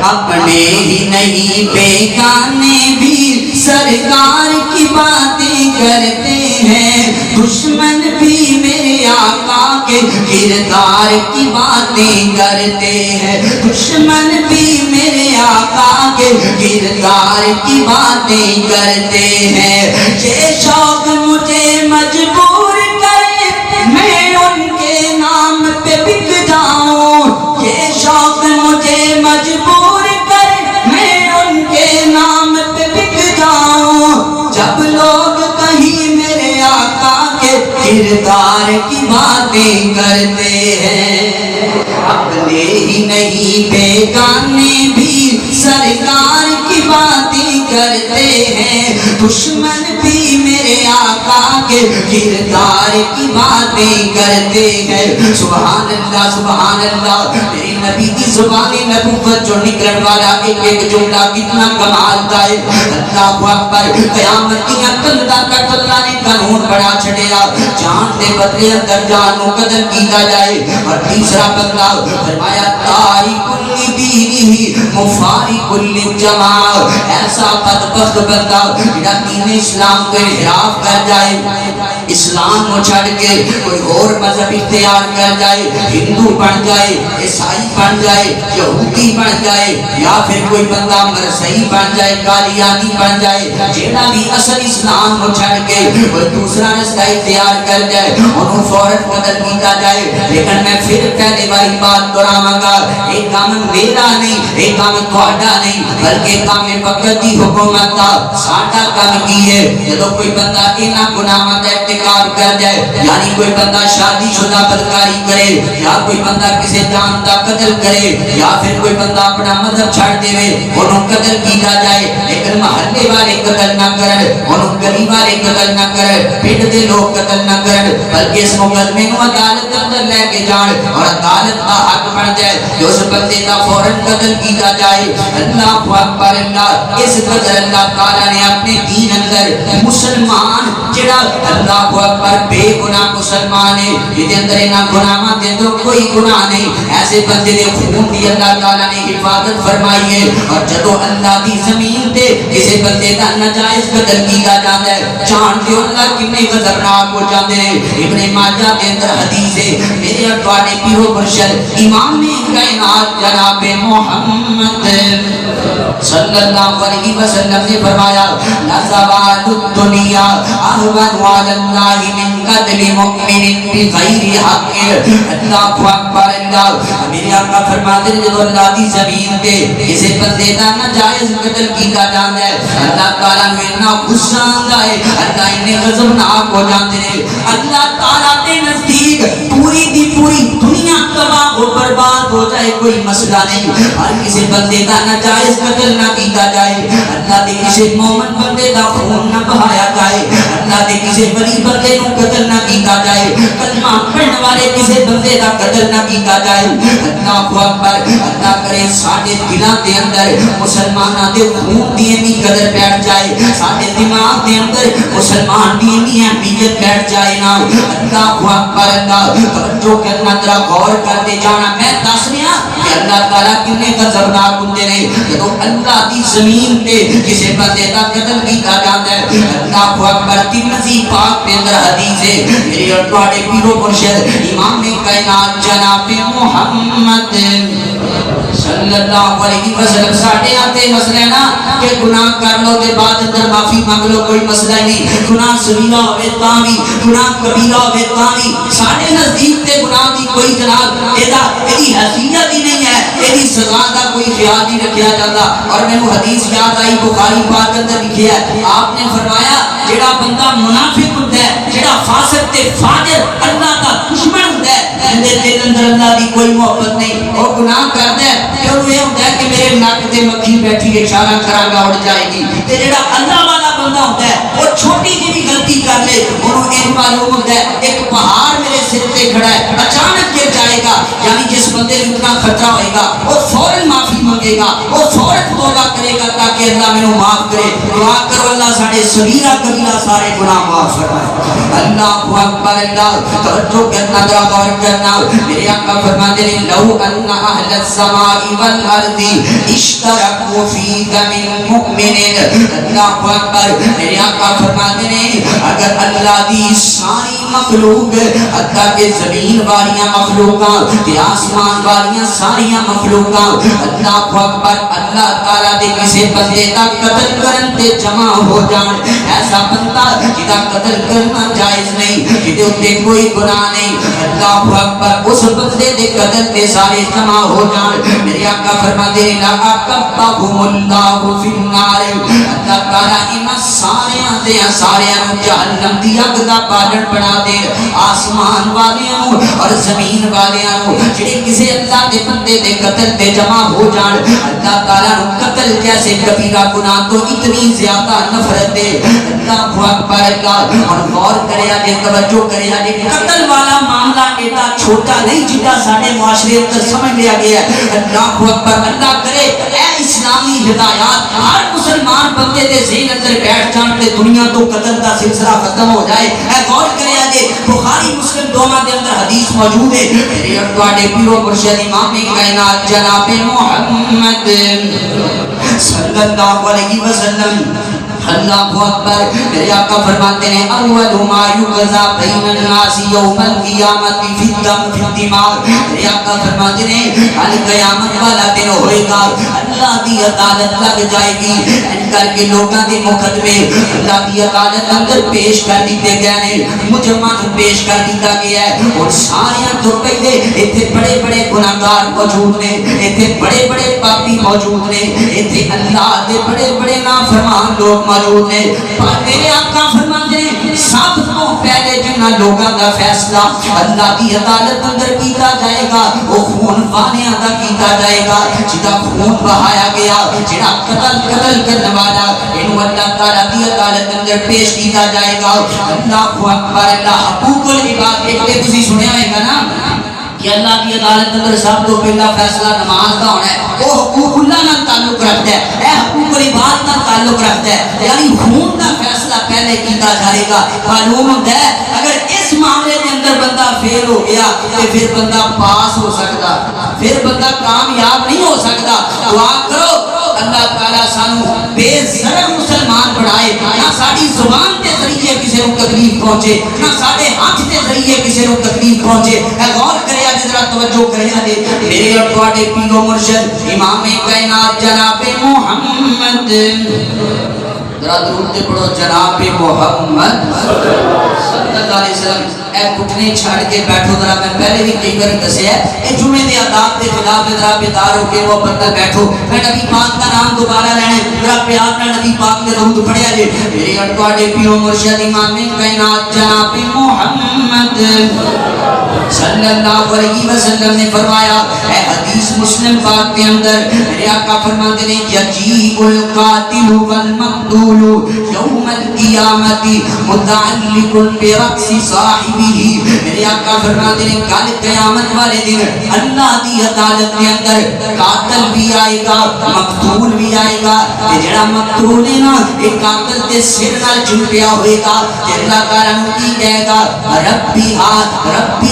اپنے ہی نہیں بیگانے بھی سرکار کی باتیں کرتے ہیں دشمن بھی میرے آقا کے کردار کی باتیں کرتے ہیں دشمن بھی میرے آقا کے کردار کی باتیں کرتے ہیں. یہ شوق مجھے مجبور کرے میں ان کے نام پہ بک جاؤں. یہ شوق مجھے مجبور کرے میں ان کے نام پہ بک جاؤں. جب لوگ کہیں میرے آقا کے کردار کی باتیں کرتے ہیں, اپنے ہی نہیں بیگانے بھی سرکار کی باتیں کرتے ہیں. دشمن بھی میرے آقا کے کردار کی باتیں کرتے ہیں. سبحان اللہ سبحان اللہ. میری نبی کی زبان نبوت جو نکلنے والا ایک ایک جملہ کتنا کمال کا ہے. اللہ اکبر. قیامت کی کندہ تک اللہ نے قانون بڑا چھڑیا, جان دے بدلے اندر جان کو قتل کیا جائے. اور تیسرا بندہ فرمایا تاریک لدینہ مفارق للجماع. ایسا بدبخت بندہ جڑا دین اسلام کو انحراف کر جائے, اسلام کو چھڑ کے کوئی اور مذہب اختیار کر جائے, ہندو بن جائے, عیسائی بن جائے, یہودی بن جائے, یا پھر کوئی بندہ مرسئی بن جائے, قادیانی بن جائے, جیڑا بھی اصل اسلام کو چھڑ کے کوئی دوسرا رستہ اختیار کر جائے انہوں فوراً قتل کیا جائے. لیکن میں پھر پہلے والی بات دہراواں گا, ایک کام میرا نہیں, ایک کام تہاڈا نہیں, بلکہ کام وقت دی حکومت دا. ساڈا کام کی ہے جدوں کوئی بندہ انہاں گناہاں دا ارتکاب کر جائے, یعنی کوئی بندہ شادی شدہ بدکاری کرے, یا کوئی بندہ کسی جان دا قتل کرے, یا پھر کوئی بندہ اپنا مذہب چھڑ دے انہوں قتل کیا جائے. لیکن محلے والے قتل نہ کرن, انہوں گلی والے قتل نہ کرن, پنڈ دے لوگ قتل نہ کرن, بلکہ اس مقدمے نو عدالت اندر لے کے جان اور عدالت کا حق بن جائے کہ اس بندے کا فوراً قتل کیا جائے. اللہ اکبر اللہ. اس قدر اللہ تعالیٰ نے اپنے دین اندر مسلمان جڑا اللہ اکبر بے گناہ مسلمان ہے, یہ اندر انہاں گناہاں دے اندر کوئی گناہ نہیں, ایسے بندے دے خون دی اللہ تعالیٰ نے حفاظت فرمائی ہے. اور جدو اللہ دی زمین تے کسی بندے دا ناجائز قتل کیا جاتا ہے, جان دیو اللہ کتنے غضبناک ہو جاتے ہیں. ابن ماجہ دے اندر حدیث ہے, میرے اٹوانے پیرو مرشد امام کائنات جناب محمد صلی اللہ علیہ وسلم نے فرمایا لزوال الدنیا اہون علی اللہ من قتل مؤمن بغیر حق. اللہ اکبر اللہ. میرے آقا فرماتے ہیں جب اللہ دی زمین تے کسی بندے دا ناجائز قتل کیا جاتا ہے, اللہ تعالیٰ میں اتنا غصہ آتا ہے, اللہ انہیں غضبناک ہو جاتے ہیں. اللہ تعالیٰ کے نزدیک پوری دی پوری دنیا تباہ و برباد ہو جائے کوئی مسئلہ نہیں, اور کسی بندے دا ناجائز قتل نہ کیا جائے, اللہ دے کسی مومن بندے دا خون نہ بہایا جائے, اللہ دے کسی ولی بندے نو قتل نہ کیا جائے, کلمہ پڑھنے والے کسی بندے دا قتل نہ کیا جائے. اللہ اکبر. اللہ کرے ساڈے دلاں دے اندر مسلماناں دے خون دی اتنی قدر بیٹھ جائے, ساڈے دماغ دے اندر مسلمان دی اتنی اہمیت بیٹھ جائے نا. اللہ اکبر اللہ. توجہ کرنا, ذرا غور کرتے جانا. میں دس رہا کہ اللہ تعالیٰ کتنے غضبناک ہوندے نے جدوں اللہ دی زمین تے کسی بندے دا قتل کیا جاتا ہے. اللہ اکبر. ترمذی پاک کے اندر حدیث ہے, میرے اور تواڈے پیرو مرشد امام کائنات جناب محمد صلی اللہ علیہ وسلم ساڈے آتے مسئلہ نا کہ گناہ کر لو تے بعد اندر معافی مانگ لو, کوئی مسئلہ نہیں. گناہ صغیرہ ہوئے تاں بھی, گناہ کبیرہ ہوئے تاں بھی, ساڈے نزدیک تے گناہ دی کوئی جناب ایدی حیثیت ہی نہیں ہے, ایدی سزا دا کوئی خیال نہیں رکھیا جاتا. اور میں وہ حدیث یاد آئی بخاری پاک کے اندر لکھی ہے, آپ نے فرمایا جڑا بندہ منافق ہوتا ہے, جڑا فاسق تے فاجر اللہ کا دشمن ہوتا ہے, اندر دل اندر اللہ دی کوئی محبت نہیں, اور گناہ کرتا ہے کہ وہ یہ ہوتا ہے کہ میرے ناک تے مکھی بیٹھی ہے, اشارہ کراں گا اڑ جائے گی. تے جڑا اللہ والا بندہ ہوتا ہے وہ چھوٹی سی بھی غلطی کر لے انہوں یہ معلوم ہوتا ہے ایک پہاڑ میرے سر تے کھڑا ہے, اچانک گر جائے گا. یعنی جس بندے کو اتنا خطرہ ہوئے گا وہ فوراً معافی مانگے گا, وہ فوراً توبہ کرے گا تاکہ اللہ میں معاف کرے. دعا کرو اللہ ساڑھے صغیرہ کبیرہ سارے گناہ معاف فرمائے. اللہ اکبر اللہ. توجہ کرنا, ذرا غور کرنا. میرے آقا فرماتے ہیں لو ان اہل السماء والارض اشترکوا فی دم المؤمن. اللہ اکبر. میرے آقا فرماتے ہیں اگر اللہ دی ساری مخلوق, حتیٰ کہ زمین والیاں مخلوقاں تے آسمان والیاں ساریاں مخلوقاں, اللہ اکبر, اللہ تعالیٰ دے کسے بندے دا قتل کرن تے جمع ہو جان، ایسا بندہ جدا قتل کرنا جائز نہیں، جدے اتے کوئی گناہ نہیں، اللہ اکبر، اس بندے دے قتل تے سارے جمع ہو جان، میرے آقا فرماتے ہیں لَأَكَبَّهُمُ اللَّهُ فِي النَّارِ، اللہ تعالیٰ انہاں سارے جہنم دی اگ دا پالن بنا دے، آسمان والیاں اور زمین والیاں جڑے کسے اللہ دے بندے دے قتل تے جمع ہو جان، اللہ تعالیٰ قتل جیسے کبیرہ گناہ تو اتنی زیادہ نفرت دے، اللہ اکبر اللہ، اور غور کرے آجے توجہ کرے آجے قتل والا معاملہ ایڈا چھوٹا نہیں جتا ساڑھے معاشرے اندر سمجھ لیا گیا ہے، اللہ اکبر اللہ کرے اے اسلامی ہدایات ہر مسلمان بندے دے ذہن اندر بیٹھ جان تے دنیا تو قتل کا سلسلہ ختم ہو جائے، اے غور کرے آجے بخاری مسلم دوما دے اندر حدیث موجود ہے، میرے اٹواڑے پیرو مرشد امام کائنات جناب محمد صلی اللہ علیہ وسلم، اللہ اکبر، میرے آقا فرماتے ہیں اول ما یقضا بین الناس یوم القیامت فی الدم فی الدماغ، میرے آقا فرماتے ہیں کل قیامت والا دن ہوئے گا، اللہ دی عدالت لگ جائے گی، ان کر کے لوگاں دے مقدمے اللہ دی عدالت اندر پیش کر دیتے گئے ہیں، مجرمان پیش کر دیتا گیا ہے، اور ساریاں تو پہلے ایتھے بڑے بڑے گناہگار موجود نے، ایتھے بڑے بڑے پاپی موجود نے، ایتھے اللہ دے بڑے بڑے نافرمان لوگ موجود نے، پر میرے آقا فرماتے ہیں سب تو پہلے جنہ لوگاں دا فیصلہ اللہ دی عدالت اندر کیتا جائے گا، وہ خون والیاں دا کیتا جائے گا، جدا خون بہایا گیا، جدا قتل کرنے والا انہوں اللہ تعالیٰ دی عدالت اندر پیش کیتا جائے گا، اللہ اکبر اللہ، حقوق العباد ایک تسی سنیا ہوئے گا نا کہ اللہ کی عدالت اندر سب تو پہلا فیصلہ نماز کا ہونا ہے، وہ حقوق اللہ نہ تعلق رکھتا ہے، اے حقوق العباد نہ تعلق رکھتا ہے، یعنی خون کا فیصلہ پہلے کیتا جائے گا، معلوم ہوتا ہے اگر اس معاملے کے اندر بندہ فیل ہو گیا تو پھر بندہ پاس ہو سکتا، پھر بندہ کامیاب نہیں ہو سکتا، دعا کرو اللہ تعالیٰ سانو بے ضرر مسلمان بڑھائے، نہ ساڑی زبان کے ذریعے کسی کو تکلیف پہنچے، نہ ساڑے ہاتھ کے ذریعے کسی کو تکلیف پہنچے، اے غور کرے آجے ذرا توجہ کرے آجے میرے اٹواڑے پیرو مرشد امام کائنات جناب محمد، ذرا درود دے پڑھو جناب محمد صلی اللہ علیہ وسلم، اے گھٹنے چھاڑ کے بیٹھو، ذرا میں پہلے بھی کئی بار دسے ہے اے جمعے دے آداب دے خلاف ذرا بیدار ہو کے وہ بندہ بیٹھو، میں نبی پاک کا نام دوبارہ لینے، ذرا پیار میں نبی پاک کے درود پڑھیا جے میرے اٹواڑے پیرو مرشد امام کائنات جناب محمد صلی اللہ علیہ وسلم نے فرمایا، اے حدیث مسلم پاک کے اندر میرے آقا فرماتے ہیں یجیء القاتل والمقتول یوم القیامت متعلق برأس صاحبہ، میرے آقا فرماتے ہیں کل قیامت والے دن اللہ دی عدالت کے اندر قاتل بھی آئے گا، مقتول بھی آئے گا، جڑا مقتول ہے نا ایک قاتل دے سر نال چمٹیا ہوئے گا، اللہ تعالیٰ نے کی کہے گا ربی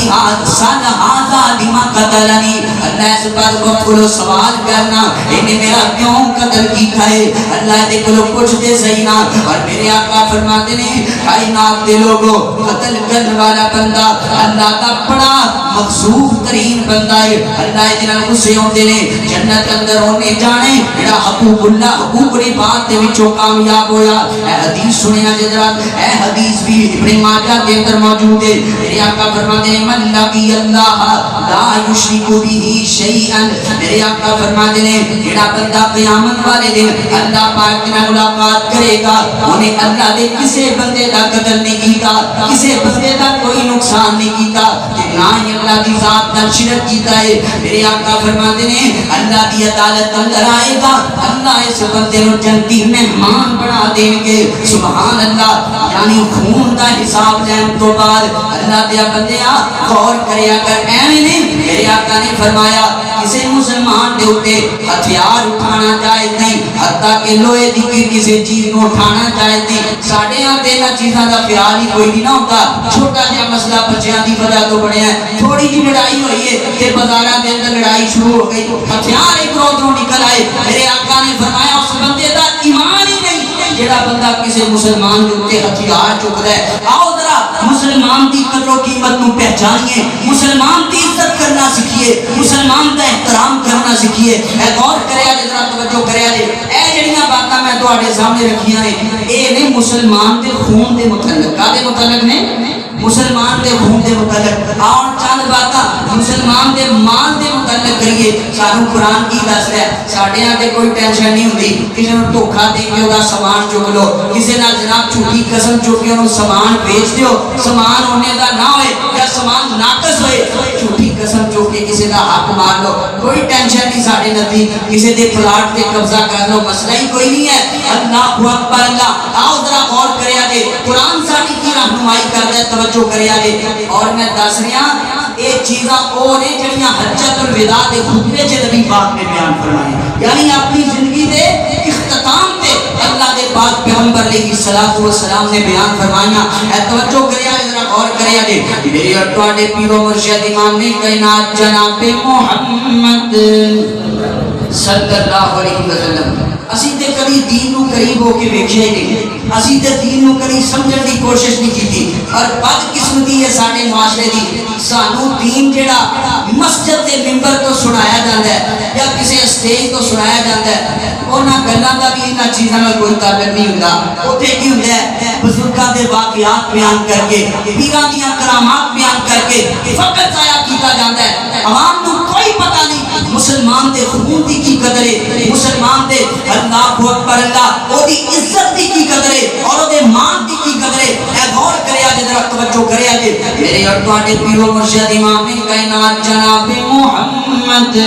ہاتھ سن ہاتھا لما قتلنی، اللہ اس بات کو کھلو سوال کرنا انہیں میرا کیوں قتل کی کھائے، اللہ دے کھلو پوچھ دے سہینا، اور میرے آقا فرماتے ہیں کائنات دے لوگوں قتل کرنے والا بندہ اللہ کا بڑا مخصوص ترین بندہ ہے، اللہ جنہاں اسے ہوتے نے جنت اندر ہونے جانے جڑا حقوق اللہ حقوق العباد دے وچوں کامیاب ہویا، اے حدیث سنیا جدرات، اے حدیث بھی ابن ماجہ کے اندر موجود ہے، میرے آقا فرماتے ہیں من لقی اللہ لا یشرک به شیئا، میرے آقا فرماتے ہیں جڑا بندہ قیامت والے دن اللہ پاک کے ملاقات کرے گا انہیں اللہ دے کسے بندے دا قتل نہیں کیتا، کسے بندے دا کوئی نقصان نہیں کیتا، نہ ہی اللہ دی ذات نال شرک کیتا ہے، میرے آقا فرماتے ہیں اللہ دی عدالت اندر آئے گا، اللہ اس بندے نو جنتی مہمان بنا دیں گے، سبحان اللہ، یعنی خون دا حساب لین تو بعد اللہ دیا بندیا غور کرے اگر ایویں نہیں، میرے آقا نے فرمایا کسی مسلمان دے اوتے ہتھیار اٹھانا جائز نہیں، حتیٰ کہ لوہے دی کسی چیز کو اٹھانا جائز نہیں، ساڑھے ہاں دینا چیزاں دا خیال ہی کوئی نہیں نہ ہوتا، چھوٹا جہا مسئلہ بچیاں دی وجہ تو بڑے ہیں، تھوڑی جی لڑائی ہوئی ہے کہ بازاراں دے اندر لڑائی شروع ہو گئی، ہتھیار ایک روزوں نکل آئے، میرے آقا نے فرمایا اس بندے دا ایمان ہی نہیں جڑا بندہ کسی مسلمان دے اوتے ہتھیار چکدا ہے، آؤ ذرا مسلمان دی قدر و قیمت نو پہچانیے، مسلمان دی عزت کرنا سیکھیے، مسلمان دا احترام کرنا سیکھیے، اے غور کرے آجے ذرا توجہ کرے آجے، اے تواڈے سامنے رکھیاں نے اے نے مسلمان دے خون دے متعلق کادے متعلق نے مسلمان دے خون دے متعلق اور چند باتاں مسلمان دے مال دے متعلق کریے سانو قرآن کی دس ہے ساڈے تے کوئی ٹینشن نہیں ہوندی کسی نوں دھوکا دے کے اودا سامان چک لو کسی نال جناب جھوٹی قسم چک کے انہوں سامان بیچ دیو سامان ہونے دا نہ ہوئے یا سامان ناقص ہوئے جھوٹی قسم چک کے کسی دا حق مار لو کوئی ٹینشن نہیں ساڈے نزدیک کسی دے پلاٹ تے قبضہ کر لو مسئلہ ہی کوئی نہیں ہے اللہ اکبر اللہ آؤ ذرا غور کریا جے قرآن ساڈی کی رہنمائی کردا ہے توجہ کریا جے اور میں دس رہا اے چیزاں اور نے جڑیاں حجت الوداع دے خطبے چ نبی پاک نے بیان فرمائے یعنی اپنی زندگی دے اختتام تے اللہ دے پاک پیغمبر علیہ الصلوۃ والسلام نے بیان فرمایا اے توجہ کریا ذرا غور کریا جے میرے اور تواڈے پیر و مرشد امام کائنات جناب محمد صلی اللہ علیہ وسلم اسی تے کبھی دین نو قریب ہو کے ویکھیا ہی نہیں اسی تے دین نو کبھی سمجھن دی کوشش نہیں کیتی اور بد قسمتی ہے ساڈے معاشرے دی سانو دین جڑا مسجد دے منبر تو سنایا جاندا ہے یا کسی اسٹیج تو سنایا جاندا ہے انہاں گلاں دا بھی انہاں چیزاں نال کوئی تعلق نہیں ہوندا اوتھے کی ہوندا ہے بزرگاں دے واقعات بیان کر کے پیراں دیاں کرامات بیان کر کے فقط ضائع کیتا جاندا ہے عوام نو کوئی پتہ نہیں مسلمان دے خون دی کی قدر ہے مسلمان دے اللہ اکبر اللہ او دی عزت دی کی قدر ہے اور او دے مان دی کی قدر ہے اے غور کریا جے ذرا توجہ کریا جے میرے اور تواڈے پیر و مرشد امام کائنات جناب محمد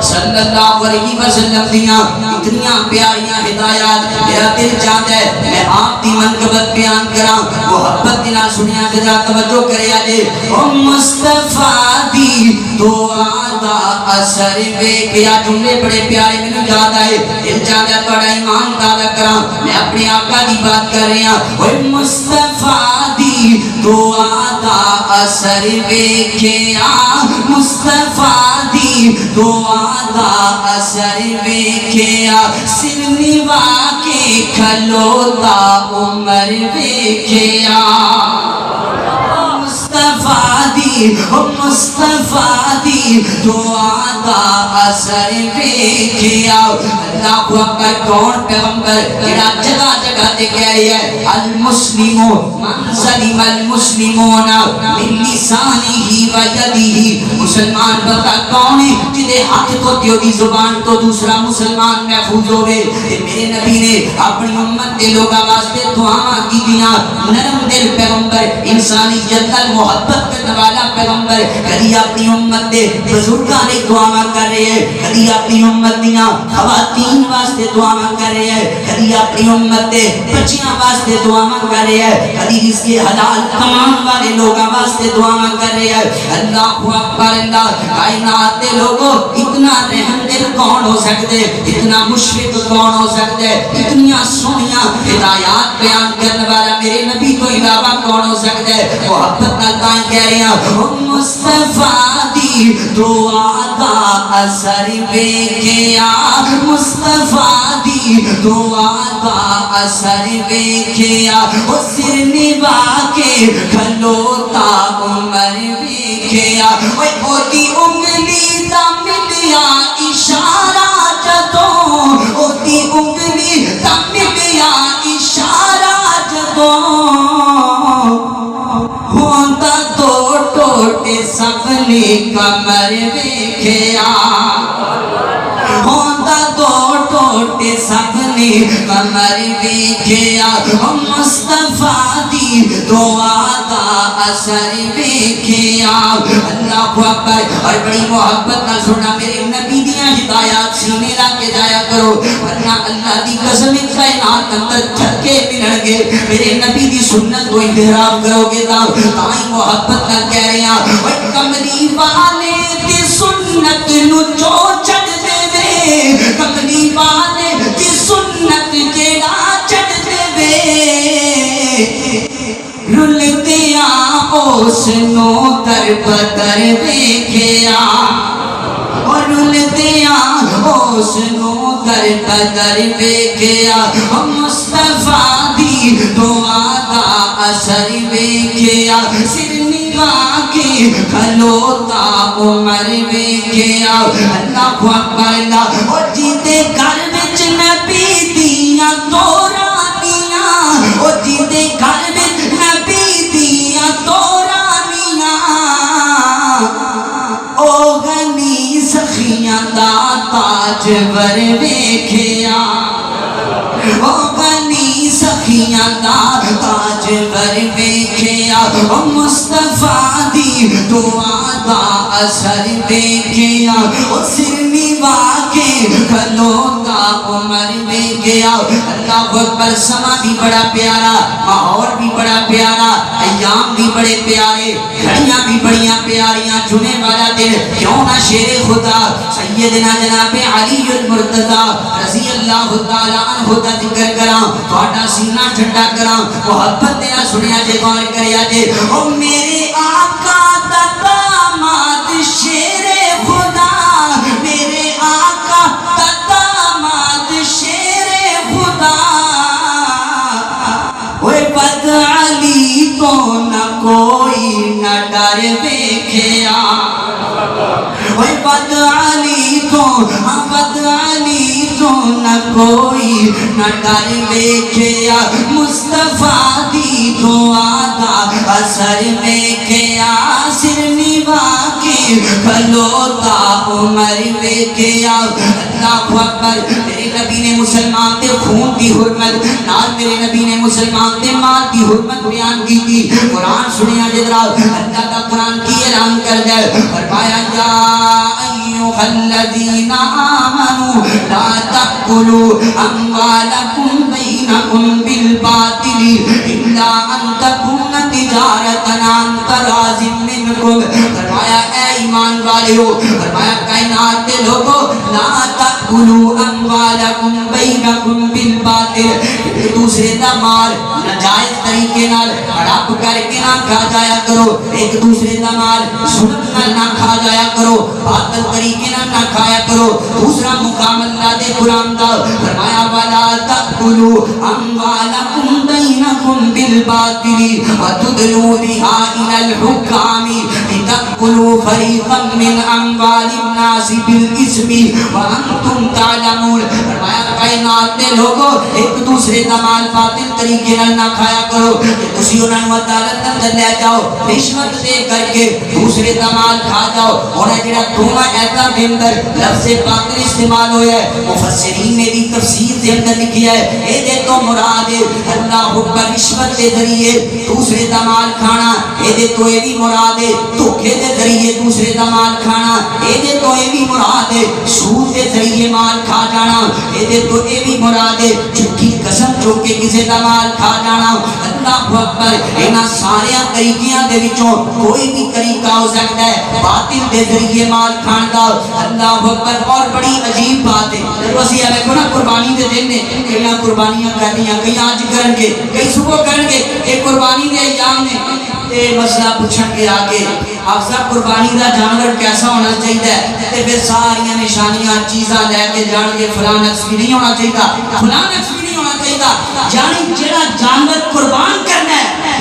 صلی اللہ علیہ وسلم دیاں اتنیاں پیاریاں ہدایات میرا دل چاہتا ہے میں آپ دی منقبت بیان کراں محبت دل سنیا جے ذرا توجہ کریا جے او مصطفیٰ دی دعا دا اثر ویکھیا جملے بڑے پیارے مینوں یاد آئے دل چاہتا ہے تواڈا ایمان تازہ کراں میں اپنے آقا دی بات کر رہا اوے مصطفیٰ دی دعا دا اثر ویکھیا مصطفیٰ دی دعا دا اثر ویکھیا سر نوا کے کھلوتا عمر ویکھیا مصطفیٰ دی دعا دا اثر ویکھیا اللہ اکبر کون پیغمبر جڑا جگہ جگہ تے کہہ رہا ہے المسلمون من سلم المسلمون من لسانہ و یدہ مسلمان بتا کون ہے جدے ہاتھ تو دیو دی زبان تو دوسرا مسلمان محفوظ ہوئے میرے نبی نے اپنی امت دے لوگاں واسطے دعاواں کیتیاں نرم دل پیغمبر انسانیت نال محبت کرنے والا پیغمبر کدی اپنی امت دے بزرگاں نے دعاواں کر رہے ہیں کدی اپنی امت دیاں خواتین واسطے دعاواں کر رہے ہیں کدی اپنی امت دے بچیاں واسطے دعاواں کر رہے ہیں کدی رزق حلال کمان والے لوگاں واسطے دعاواں کر رہے ہیں اللہ اکبر اللہ کائنات دے لوگوں اتنا رحم دل کون ہو سکتے اتنا مشفق کون ہو سکتے اتنیاں سونیاں ہدایات بیان کرنے والا میرے نبی تو علاوہ کون ہو سکتا ہے محبت نال تائیں کہہ رہے ہیں مصطفیٰ دی دعا دا اثر ویکھیا مصطفیٰ دی دعا دا اثر ویکھیا او سر نوا کے کھلوتا عمر ویکھیا او دی انگلی دا ملیا اشارہ جدوں او دی انگلی دا ملیا اشارہ جدوں ہوندا دو ٹوٹے سب نے کمر ویکھیا ہوندا دو ٹوٹے سب نے کمر ویکھیا مصطفیٰ دی دعا دا اثر ویکھیا اللہ اکبر اور بڑی محبت نہ سننا میرے نبی دیاں ہدایات سینے لا کے جایا کرو ورنہ اللہ دی قسم کائنات اندر جھٹکے ملن گے میرے نبی دی سنت کو انتخاب کرو گے تائیں محبت نہ کہہ رہے ہیں اور کملی والے دی سنت نو جو چھڈ دے وے کملی والے دی سنت جیڑا چھڈ دے وے رلدیاں اس نو در بدر ویکھیا اور رلدیاں اس نو در بدر ویکھیا مصطفیٰ دی دعا دا اثر ویکھیا سر نوا کے کھلوتا عمر ویکھیا اللہ اکبر اللہ اور جیتے گھر وچ نبی دی تاج ور ویکھیا او بنی سخیاں دا تاج ور ویکھیا او مصطفیٰ دی دعا دا اثر ویکھیا او سر نوا کے کھلوتا عمر ویکھیا اللہ اکبر سما بھی بڑا پیارا ماحول بھی بڑا پیارا ایام بھی بڑے پیارے گھڑیاں بھی بڑیاں پیاریاں جمعے والا دن کیوں نہ شیر خدا سیدنا جناب علی المرتضی رضی اللہ تعالیٰ عنہ دا ذکر کراں تھوڑا سینہ ٹھنڈا کراں محبت دینا سنیا جے غور کریا جے او میرے آقا دا داماد شیر خدا میرے آقا دا داماد شیر خدا اوے بد علی تو نہ کوئی نہ ڈر ویکھیا اوے بد علی تو نہ کوئی نہ ڈر ویکھیا مصطفیٰ دی دعا دا اثر ویکھیا سر نوا کے کھلوتا عمر ویکھیا اللہ اکبر میرے نبی نے مسلمان دے خون دی حرمت نال میرے نبی نے مسلمان دے مال دی حرمت بیان کی تھی قرآن سنیا جدرا اللہ کا قرآن کی اعلان کر دے فرمایا یا ایوہ الذین آمنوا لا تأکلوا اموالکم بینکم بالباطل الا ان تکون تجارتا عن تراض منکم فرمایا اے ایمان والے ہو فرمایا کائنات کے لوگوں لا تأکلوا اموالکم بینکم بالباطل ایک دوسرے دا مال ناجائز طریقے نال ہڑپ کر کے نہ کھا جایا کرو ایک دوسرے دا مال ظلم نہ کھا جایا کرو باطل طریقے نہ کھایا کرو دوسرا مقام اللہ دے قرآن دا فرمایا ولا تأکلوا اموالکم بینکم بالباطل وتدلوا بها الى الحکام لتأکلوا فریقا من اموال الناس بالاسم وانتم تعلمون فرمایا کائنات دے لوگوں ایک دوسرے دا مال باطل طریقے نہ کھایا کرو کہ تسی انہاں نوں عدالت اندر لے جاؤ رشوت دے کر کے دوسرے دا مال کھا جاؤ اور جڑا دوواں ایتاں دے اندر لفظ باطل استعمال ہویا ہے مفسرین نے بھی تفسیر دے اندر لکھیا ہے اے دے تو مراد اللہ اکبر رشوت دے ذریعے دوسرے دا مال کھانا اے دے تو اے بھی مراد ہے دھوکے دے ذریعے دوسرے دا مال کھانا اے دے تو اے بھی مراد ہے سود دے ذریعے مال کھا جانا اے دے تو اے بھی مراد ہے جھوٹی قسم چوک کے کسی دا مال کھا جانا اللہ اکبر انہاں سارے طریقیاں دے وچوں کوئی بھی طریقہ ہو سکتا ہے باطل دے ذریعے مال کھان دا اللہ اکبر اور بڑی عجیب بات ہے جب اسی آئے نا قربانی دے دن نے کئی قربانیاں کر دیا کئی آج کرن گے کئی صبح کرن گے ایک قربانی دے ایام نے تے مسئلہ پوچھن کے آگے افضل قربانی دا جانور کیسا ہونا چاہیے تے پھر ساریاں نشانیاں چیزاں لے کے جان کے فلاں نقص بھی نہیں ہونا چاہیے فلاں نقص بھی نہیں ہونا چاہیے یعنی جڑا جانور قربان کرنا ہے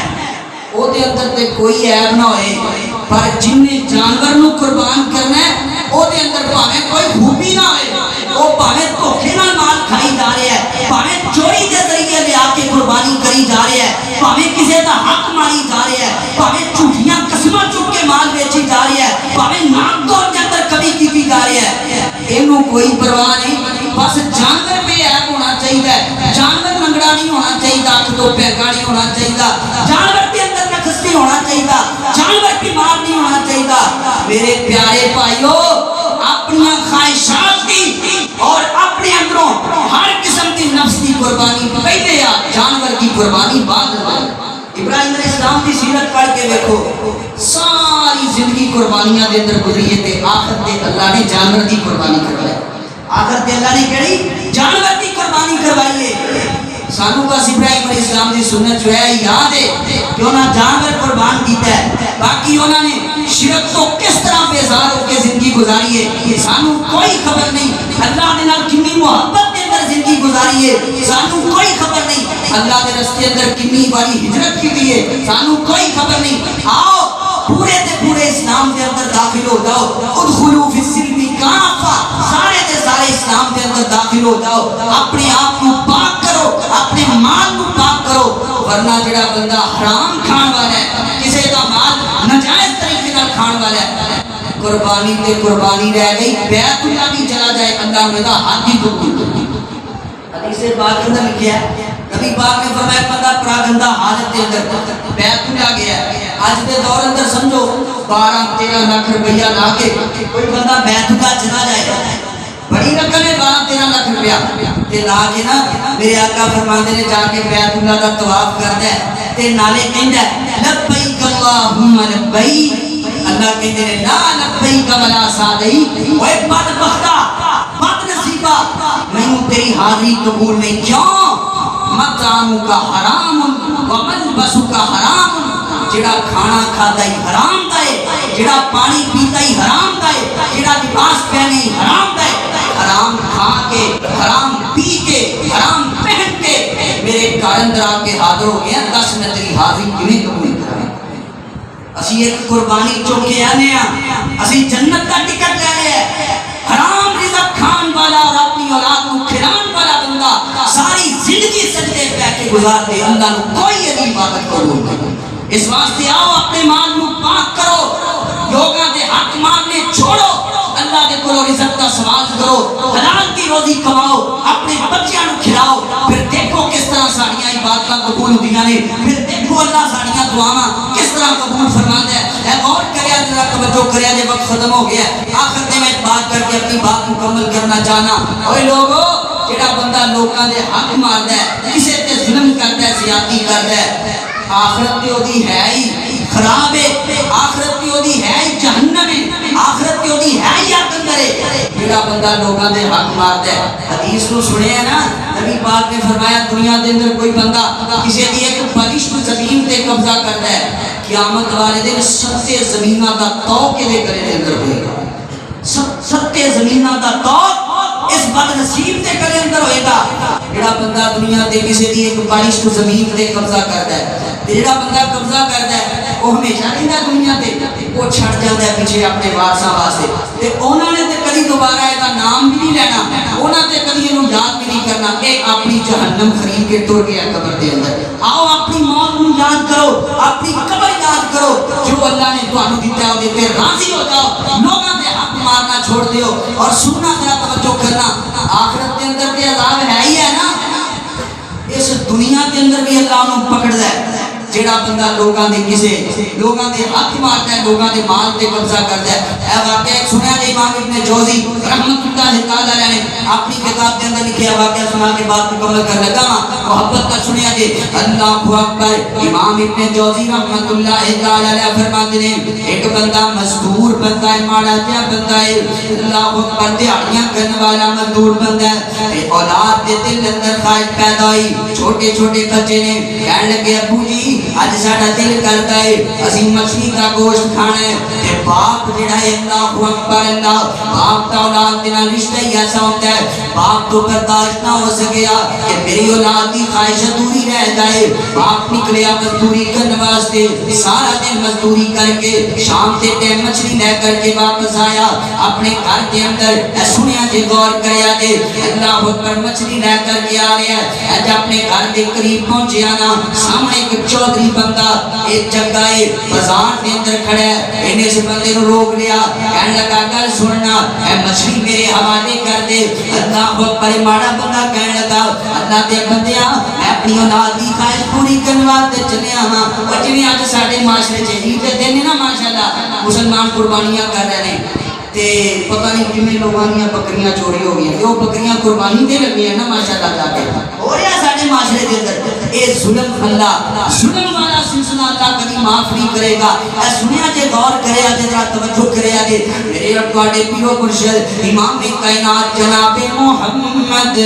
او دے اندر تے کوئی عیب نہ ہوئے پر جن نے جانور نو قربان کرنا ہے او دے اندر پاویں کوئی خوبی نہ ہوئے او پاویں دھوکے نال مال کھائی جا رہا ہے پاویں چوری دے ذریعے لے آ کے قربانی کری جا رہا ہے پاویں کسی دا حق ماری جا رہا ہے پاویں جھوٹیاں قسماں چک کے مال بیچی جا رہی ہے پاویں نام دور دے اندر کمی کی جا رہی ہے اینو کوئی پرواہ نہیں بس جانور بے عیب ہونا چاہیے جانور لنگڑا نہیں ہونا چاہیے اکھ تو پیگا نہیں ہونا چاہیے جانور کے اندر نقص نہیں ہونا چاہیے جانور بیمار نہیں ہونا چاہیے میرے پیارے بھائیو اپنی خواہشات کی اور اپنے اندروں ہر قسم کی نفس کی قربانی پہلے یا جانور کی قربانی بعد ابراہیم علیہ السلام کی سیرت پڑھ کے دیکھو ساری زندگی قربانیاں دے اندر گزری ہے تے آخر تے اللہ نے جانور کی قربانی کروائی آخر تے اللہ نے کہڑی جانور کی قربانی کروائی ہے سانو بس ابراہیم علیہ السلام کی سنت جو ہے یاد ہے کہ انہاں جانور قربان کیتا ہے باقی انہاں نے شرک تو کس طرح بیزار ہو کے زندگی گزاری ہے یہ سانو کوئی خبر نہیں اللہ نے نال کتنی محبت کے اندر زندگی گزاری ہے سانو کوئی خبر نہیں اللہ کے راستے اندر کتنی باری ہجرت کی ہے سانو کوئی خبر نہیں آؤ پورے دے پورے اسلام کے اندر داخل ہو جاؤ ادخلوا فی السلم کافہ سارے دے سارے اسلام کے اندر داخل ہو جاؤ اپنے آپ کو پاک کرو اپنے مال کو پاک کرو ورنہ جڑا بندہ حرام کھان والا ہے کسی کا مال ناجائز طریقے نال کھان والا ہے قربانی تے قربانی رہ گئی، بیت اللہ بھی چلا جائے اللہ نے دا حج ہی قبول کر۔ حدیث پاک اندر لکھا ہے نبی پاک نے فرمایا بندہ پراگندہ حالت کے اندر بیت اللہ گیا ہے، آج کے دور اندر سمجھو 12-13 لاکھ روپیہ لا کے کوئی بندہ بیت اللہ چلا جائے، بڑی رقم ہے 12-13 لاکھ روپیہ تے لا کے نا میرے آقا فرماتے نے جا کے بیت اللہ کا طواف کرتا ہے تے نالے کہندا ہے لبیک اللہم لبیک، اللہ کہتے ہیں لا لبیک ولا سعدیک، اوے بدبختہ بد نصیبہ میں تیری حاضری قبول نہیں، کیوں؟ مطعم کا حرام وملبس کا حرام، جڑا کھانا کھاتا ہی حرام دا ہے، جڑا پانی پیتا ہی حرام دا ہے، جڑا لباس پہنے ہی حرام دا ہے، حرام کھا کے حرام پی کے حرام پہن کے میرے گھر اندر آ کے حاضر ہو گیا، 10 میں تیری حاضری کیویں قبول کرائیں؟ اسی ایک قربانی چوک کے آنے ہیں، اسی جنت کا ٹکٹ لے رہے ہیں، حرام رزق کھان والا اور اپنی اولاد کو کھلان والا بندہ ساری زندگی سجدے پہ کے گزار دے، اللہ نے کوئی عظیم عبادت قبول نہیں۔ اس واسطے آؤ اپنے مال کو پاک کرو، لوگاں دے حق مانگنے چھوڑو، اللہ دے کولو رزق کا سوال کرو، حلال کی روزی کماؤ، اپنے بچیاں نوں کھلاؤ، پھر دیکھو کس طرح ساڑیاں عبادتاں قبول ہوندیاں نے، پھر دیکھو اللہ ساڑیاں دعاواں کس طرح قبول فرماندا ہے۔ اے غور کریا ذرا توجہ کریا، جے وقت ختم ہو گیا ہے، آخر میں ایک بات کر کے اپنی بات مکمل کرنا چاہنا، اوے لوگو جڑا بندہ لوکاں دے حق ماردا ہے، کسے تے ظلم کردا ہے، زیادتی کردا ہے، آخرت تے اودی ہے ہی خراب ہے، آخرت تے اودی ہے ہی جہنم ہے، آخرت تے اودی ہے ہی اگ اندر ہے۔ جڑا بندہ لوکاں دے حق ماردا ہے، حدیث نو سنے ہے نا، نبی پاک نے فرمایا دنیا دے اندر کوئی بندہ کسی دی ایک فرشت زمین تے قبضہ کردا ہے، قیامت والے دن 7 زمیناں دا توق دے کرے دے اندر ہوئے گا، 7 زمیناں دا توق اس بد نصیب تے کرے اندر ہوئے گا۔ جڑا بندہ دنیا تے کسی دی ایک فرشت زمین تے قبضہ کردا ہے، جڑا بندہ قبضہ کردا ہے وہ ہمیشہ رہندا دنیا تے، وہ چھڑ جاندا ہے پیچھے اپنے وارثاں واسطے، تے انہاں نے تے کبھی دوبارہ اس دا نام بھی نہیں لینا، انہاں تے کبھی اینو یاد بھی نہیں کرنا، اے اپنی جہنم خرید کے ٹر گیا قبر دے اندر۔ آؤ اپنی موت نوں یاد کرو، اپنی قبر یاد کرو، جو اللہ نے تانوں دتا ہے تے راضی ہو جاؤ، لوگاں دے حق مارنا چھوڑ دیو، اور سننا ذرا توجہ کرنا، آخرت کے اندر تے عذاب ہے ہی ہے نا، اس دنیا کے اندر بھی اللہ انہوں پکڑدا ہے۔ جڑا بندہ لوگاں دے کسے لوگاں دے حق مارتا ہے، لوگاں دے مال تے قبضہ کرتا ہے۔ اے واقعہ ایک سنیا جے امام ابن جوزی رحمۃ اللہ تعالی علیہ نے اپنی کتاب کے اندر لکھیا، واقعہ سنا کے بات مکمل کر لگا محبت کا سنیا جے۔ اللہ اکبر، امام ابن جوزی رحمۃ اللہ تعالی علیہ فرماتے ہیں ایک بندہ مزدور بندہ ہے، ماڑا جہا بندہ ہے، اللہ اکبر، دیہڑیاں کرنے والا مزدور بندہ ہے، اولاد دے دل اندر خواہش پیدا ہوئی، چھوٹے چھوٹے بچے نے کہنے لگے ابو جی آج ساڑا دل کرتا ہے اسی مچھلی کا گوشت کھانا ہے، تے باپ جڑا ہے اللہ اکبر اللہ، باپ کا اولاد دینا رشتہ ہی ایسا ہوتا ہے، باپ تو برداشت نہ ہو سکیا کہ میری اولاد کی خواہش ادھوری رہ جائے، باپ نکلیا مزدوری کرنے واسطے، سارا دن مزدوری کر کے شام کے ٹائم مچھلی لے کر کے واپس آیا اپنے گھر کے اندر، سنیا جے غور کریا جے اللہ اکبر، مچھلی لے کر کے آ رہا ہے، جب اپنے گھر کے قریب پہنچیا نا، سامنے ایک چودھری بندہ ایک جگہ بازار کے اندر کھڑا ہے، انہیں اس بندے کو روک لیا، کہنے لگا گل سننا، اے مچھلی میرے حوالے کر دے۔ اللہ اکبر، ماڑا بندہ کہنے لگا اللہ دے بندیا میں اپنی اولاد کی خواہش پوری کرنے واسطے چلیا ہاں، اور جویں اج ساڈے معاشرے چ عید دے دن نا ماشاءاللہ مسلمان قربانیاں کر رہے ہیں، تے پتہ نہیں کتنے لوگوں دیا بکریاں چوری ہو گئی، وہ بکریاں قربانی دے لگی ہیں نا ماشاءاللہ جا کے، ہو رہا ساڈے معاشرے کے اندر، اے ظلم اللہ ظلم والا سلسلہ اللہ کبھی معاف نہیں کرے گا۔ اے سنیا جے غور کرے جے ذرا توجہ کرے جے، میرے اور تواڈے پیرو مرشد امام کائنات جناب محمد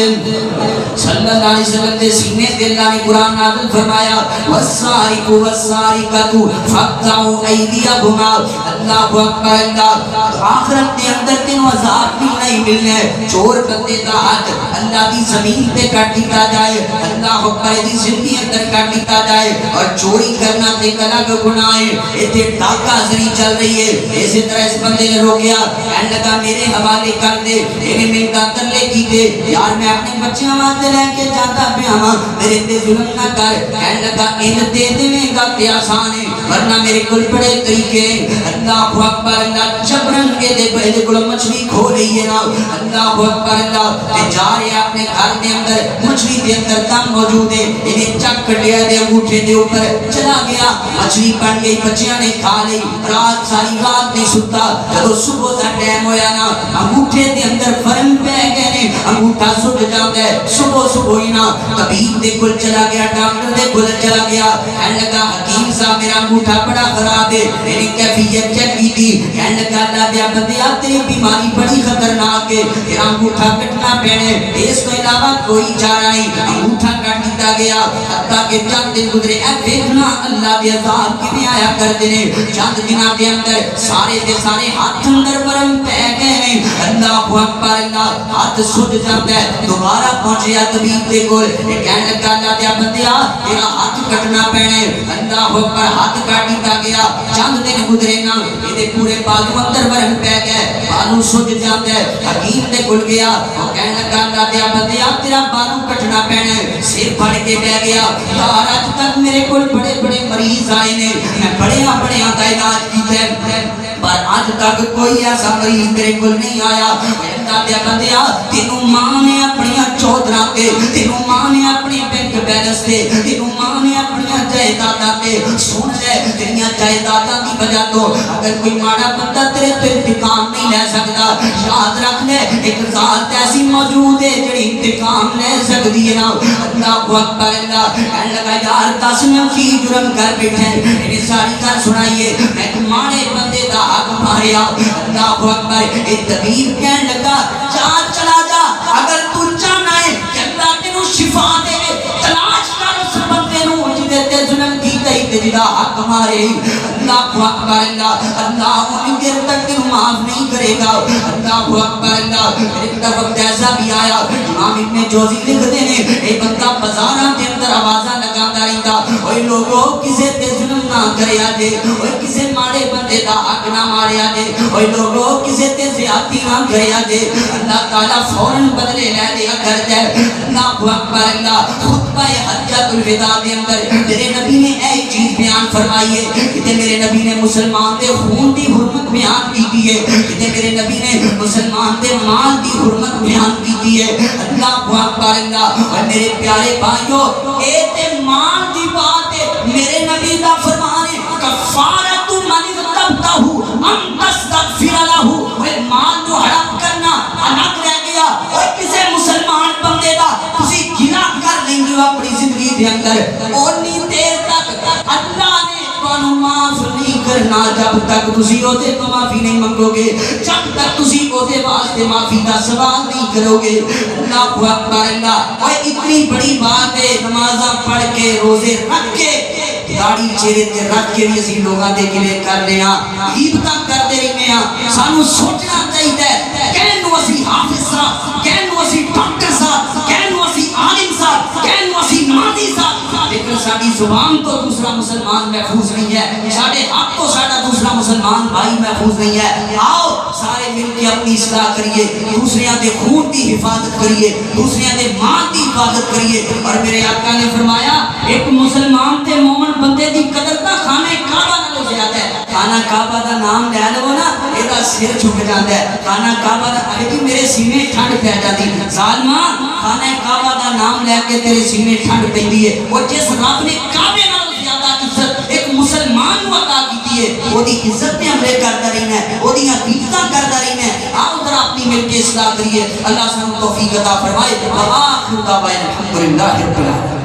صلی اللہ علیہ وسلم دے سینے تے اللہ نے قرآن نازل فرمایا والسارق والسارقۃ فاقطعوا ایدیہما، اللہ اکبر اللہ، آخرت کے اندر تینوں عذاب بھی نہیں ملنا ہے، چور بندے دا ہاتھ اللہ کی زمین پہ کٹ دیا جائے، اللہ اکبر دی زندگی اندر کر دیتا جائے اور چوری کرنا تے الگ گناہ ہے ایتھے ڈاکہ زنی چل رہی ہے اسی طرح اس بندے نے روکیا کہنے لگا میرے حوالے کر دے انہیں میرے داتر لے کی دے یار میں اپنے بچیاں واسطے لے کے جاتا پیا ہاں میرے تے ظلم نہ کر کہنے لگا ان دے دیں گا تے آسان ہے ورنہ میرے کل بڑے طریقے اللہ اکبر اللہ جبرن کے دے کل مچھلی کھو رہی ہے نا اللہ اکبر اللہ تے جا رہے اپنے گھر دے اندر مچھلی دے اندر دم موجود ہے انہیں چک لیا دے انگوٹھے دے اوپر چلا گیا مچھلی بن گئی بچیاں نے کھا لی رات ساری رات نہیں ستا جب صبح کا ٹائم ہویا نا انگوٹھے دے اندر فرم پہ گئے نے انگوٹھا سٹ جاتا ہے صبح ہی نا طبیب دے کل چلا گیا ڈاکٹر دے کل چلا گیا کہنے لگا حکیم صاحب میرا انگوٹھا بڑا خراب ہے انہیں کیفیت چیک کی تھی کہنے لگا اللہ دیا بندیا تیری بیماری بڑی خطرناک ہے تیرا انگوٹھا کٹنا پینے اس کو علاوہ کوئی چارہ نہیں انگوٹھا کٹ دیتا گیا حتیٰ کہ چند دن گزرے اے دیکھنا اللہ دے عذاب کی بھی آیا کر دینے چند دنہ دے اندر سارے دے سارے ہاتھ اندر برم پہ گئے ہیں اللہ اکبر اللہ ہاتھ سٹ جاتا ہے دوبارہ پہنچیا طبیب دے کول کہنے لگا اللہ دیا بندیا تیرا ہاتھ کٹنا پینے اللہ اکبر ہاتھ کٹ دیتا گیا چند دن گزرے نا یہ پورے بالوں اندر برم پہ گئے بالوں سٹ جاتا ہے حکیم دے کول گیا اور کہنے لگا اللہ دیا بندیا تیرا بالوں کٹنا پینے سر پھڑ کے بہ گیا یار آج تک میرے کول بڑے بڑے مریض آئے نے میں بڑے کا علاج کیتا ہے پر آج تک کوئی ایسا مریض میرے کول نہیں آیا اللہ دیا بندیا تینوں ماں نے اپنی چودراں تے تینوں ماں نے اپنی بینک بیلنس تے تینوں ماں نے اپنی جائیداداں تے سن لے تیریاں جائیداداں دی وجہ تو اگر کوئی ماڑا بندہ تیرے تو انتقام نہیں لے سکتا یاد رکھ لے ایک ذات ایسی موجود ہے جڑی انتقام لے سکتی ہے نا اللہ اکبر اللہ کہنے لگا یار دس میں کی جرم کر بیٹھے انہیں ساری گل سنائیے میں ماڑے بندے دا حق ماریا اللہ اکبر ایک طبیب کہنے لگا جا چلا جا اگر تو چاہنا ہے کہ اللہ تینوں شفا دے تلاش کر اس بندے نوں جدے تے ظلم کیتا ہی تے جدا حق مارے اللہ اکبر اللہ اللہ انہیں دیر تک تینوں معاف نہیں کرے گا اللہ اکبر اللہ ایک وقت ایسا بھی آیا امام ابن جوزی لکھتے ہیں ایک بندہ بازاراں دے اندر آوازاں لگاندا رہندا اوے لوگو کسے تے ظلم نہ کریا جے اوے کسے ماڑے بندے دا حق نہ ماریا جے اوے لوگو کسے تے زیادتی نہ کریا جے اللہ تعالی فوراً بدلے لے لیا کرتا ہے اللہ اکبر اللہ خطبہ حجۃ الوداع دے اندر میرے نبی نے ایک چیز بیان فرمائی ہے کہ میرے نبی نے مسلمان دے خون دی حرمت بیان کی ہے کہ میرے نبی نے مسلمان دے مال دی حرمت بیان کی ہے اللہ اکبر اللہ اور میرے پیارے بھائیو اے تے مال دی بات ہے میرے نبی دا فرمان ہے کفارۃ من تبتہ ان تستغفر لہ وہ مال جو ہڑپ کرنا الگ رہ گیا اور کسے مسلمان بندے دا تسی گناہ کر لیں گے اپنی زندگی دے اندر اونی دیر تک اللہ نے تانوں معاف نہیں کرنا جب تک تسی اوتے تو معافی نہیں منگو گے جب تک تسی اوتے واسطے معافی دا سوال نہیں کرو گے اللہ اکبر اللہ اور اتنی بڑی بات ہے نمازاں پڑھ کے روزے رکھ کے داڑھی چہرے تے رکھ کے بھی اسی لوگاں دے کلے کر لینا غیبتاں کرتے رہنے ہیں سانو سوچنا چاہیے کہنو اسی حافظ صاحب کہنو اسی ڈاکٹر صاحب کہنو اسی عالم صاحب کہنو اسی نمازی صاحب لیکن ساری زبان تو دوسرا مسلمان محفوظ نہیں ہے سارے حق تو سارا دوسرا مسلمان بھائی محفوظ نہیں ہے آؤ سارے مل کے اپنی اصلاح کریے دوسریاں دے خون کی حفاظت کریے دوسریاں دے مال کی حفاظت کریے اور میرے آقا نے فرمایا ایک مسلمان تے مومن بندے دی قدر تا خانہ کعبہ نالوں زیادہ ہے خانہ کعبہ دا نام لے لو نا ایدا سر جھک جاتا ہے خانہ کعبہ دا لیکن میرے سینے ٹھنڈ پہ جاتی ظالما خانہ کعبہ دا نام لے کے تیرے سینے ٹھنڈ پیندی ہے اور جس رب نے کعبے نالوں زیادہ عزت ایک مسلمان کو عطا کی ہے وہ دی عزت میں حملے کرتا رہنا ہے وہ دی عقیدتاں کرتا رہنا ہے آؤ ذرا اپنی مل کے اصلاح کریے اللہ سبحانہ توفیق عطا فرمائے وآخر دعوانا الحمدللہ رب العالمین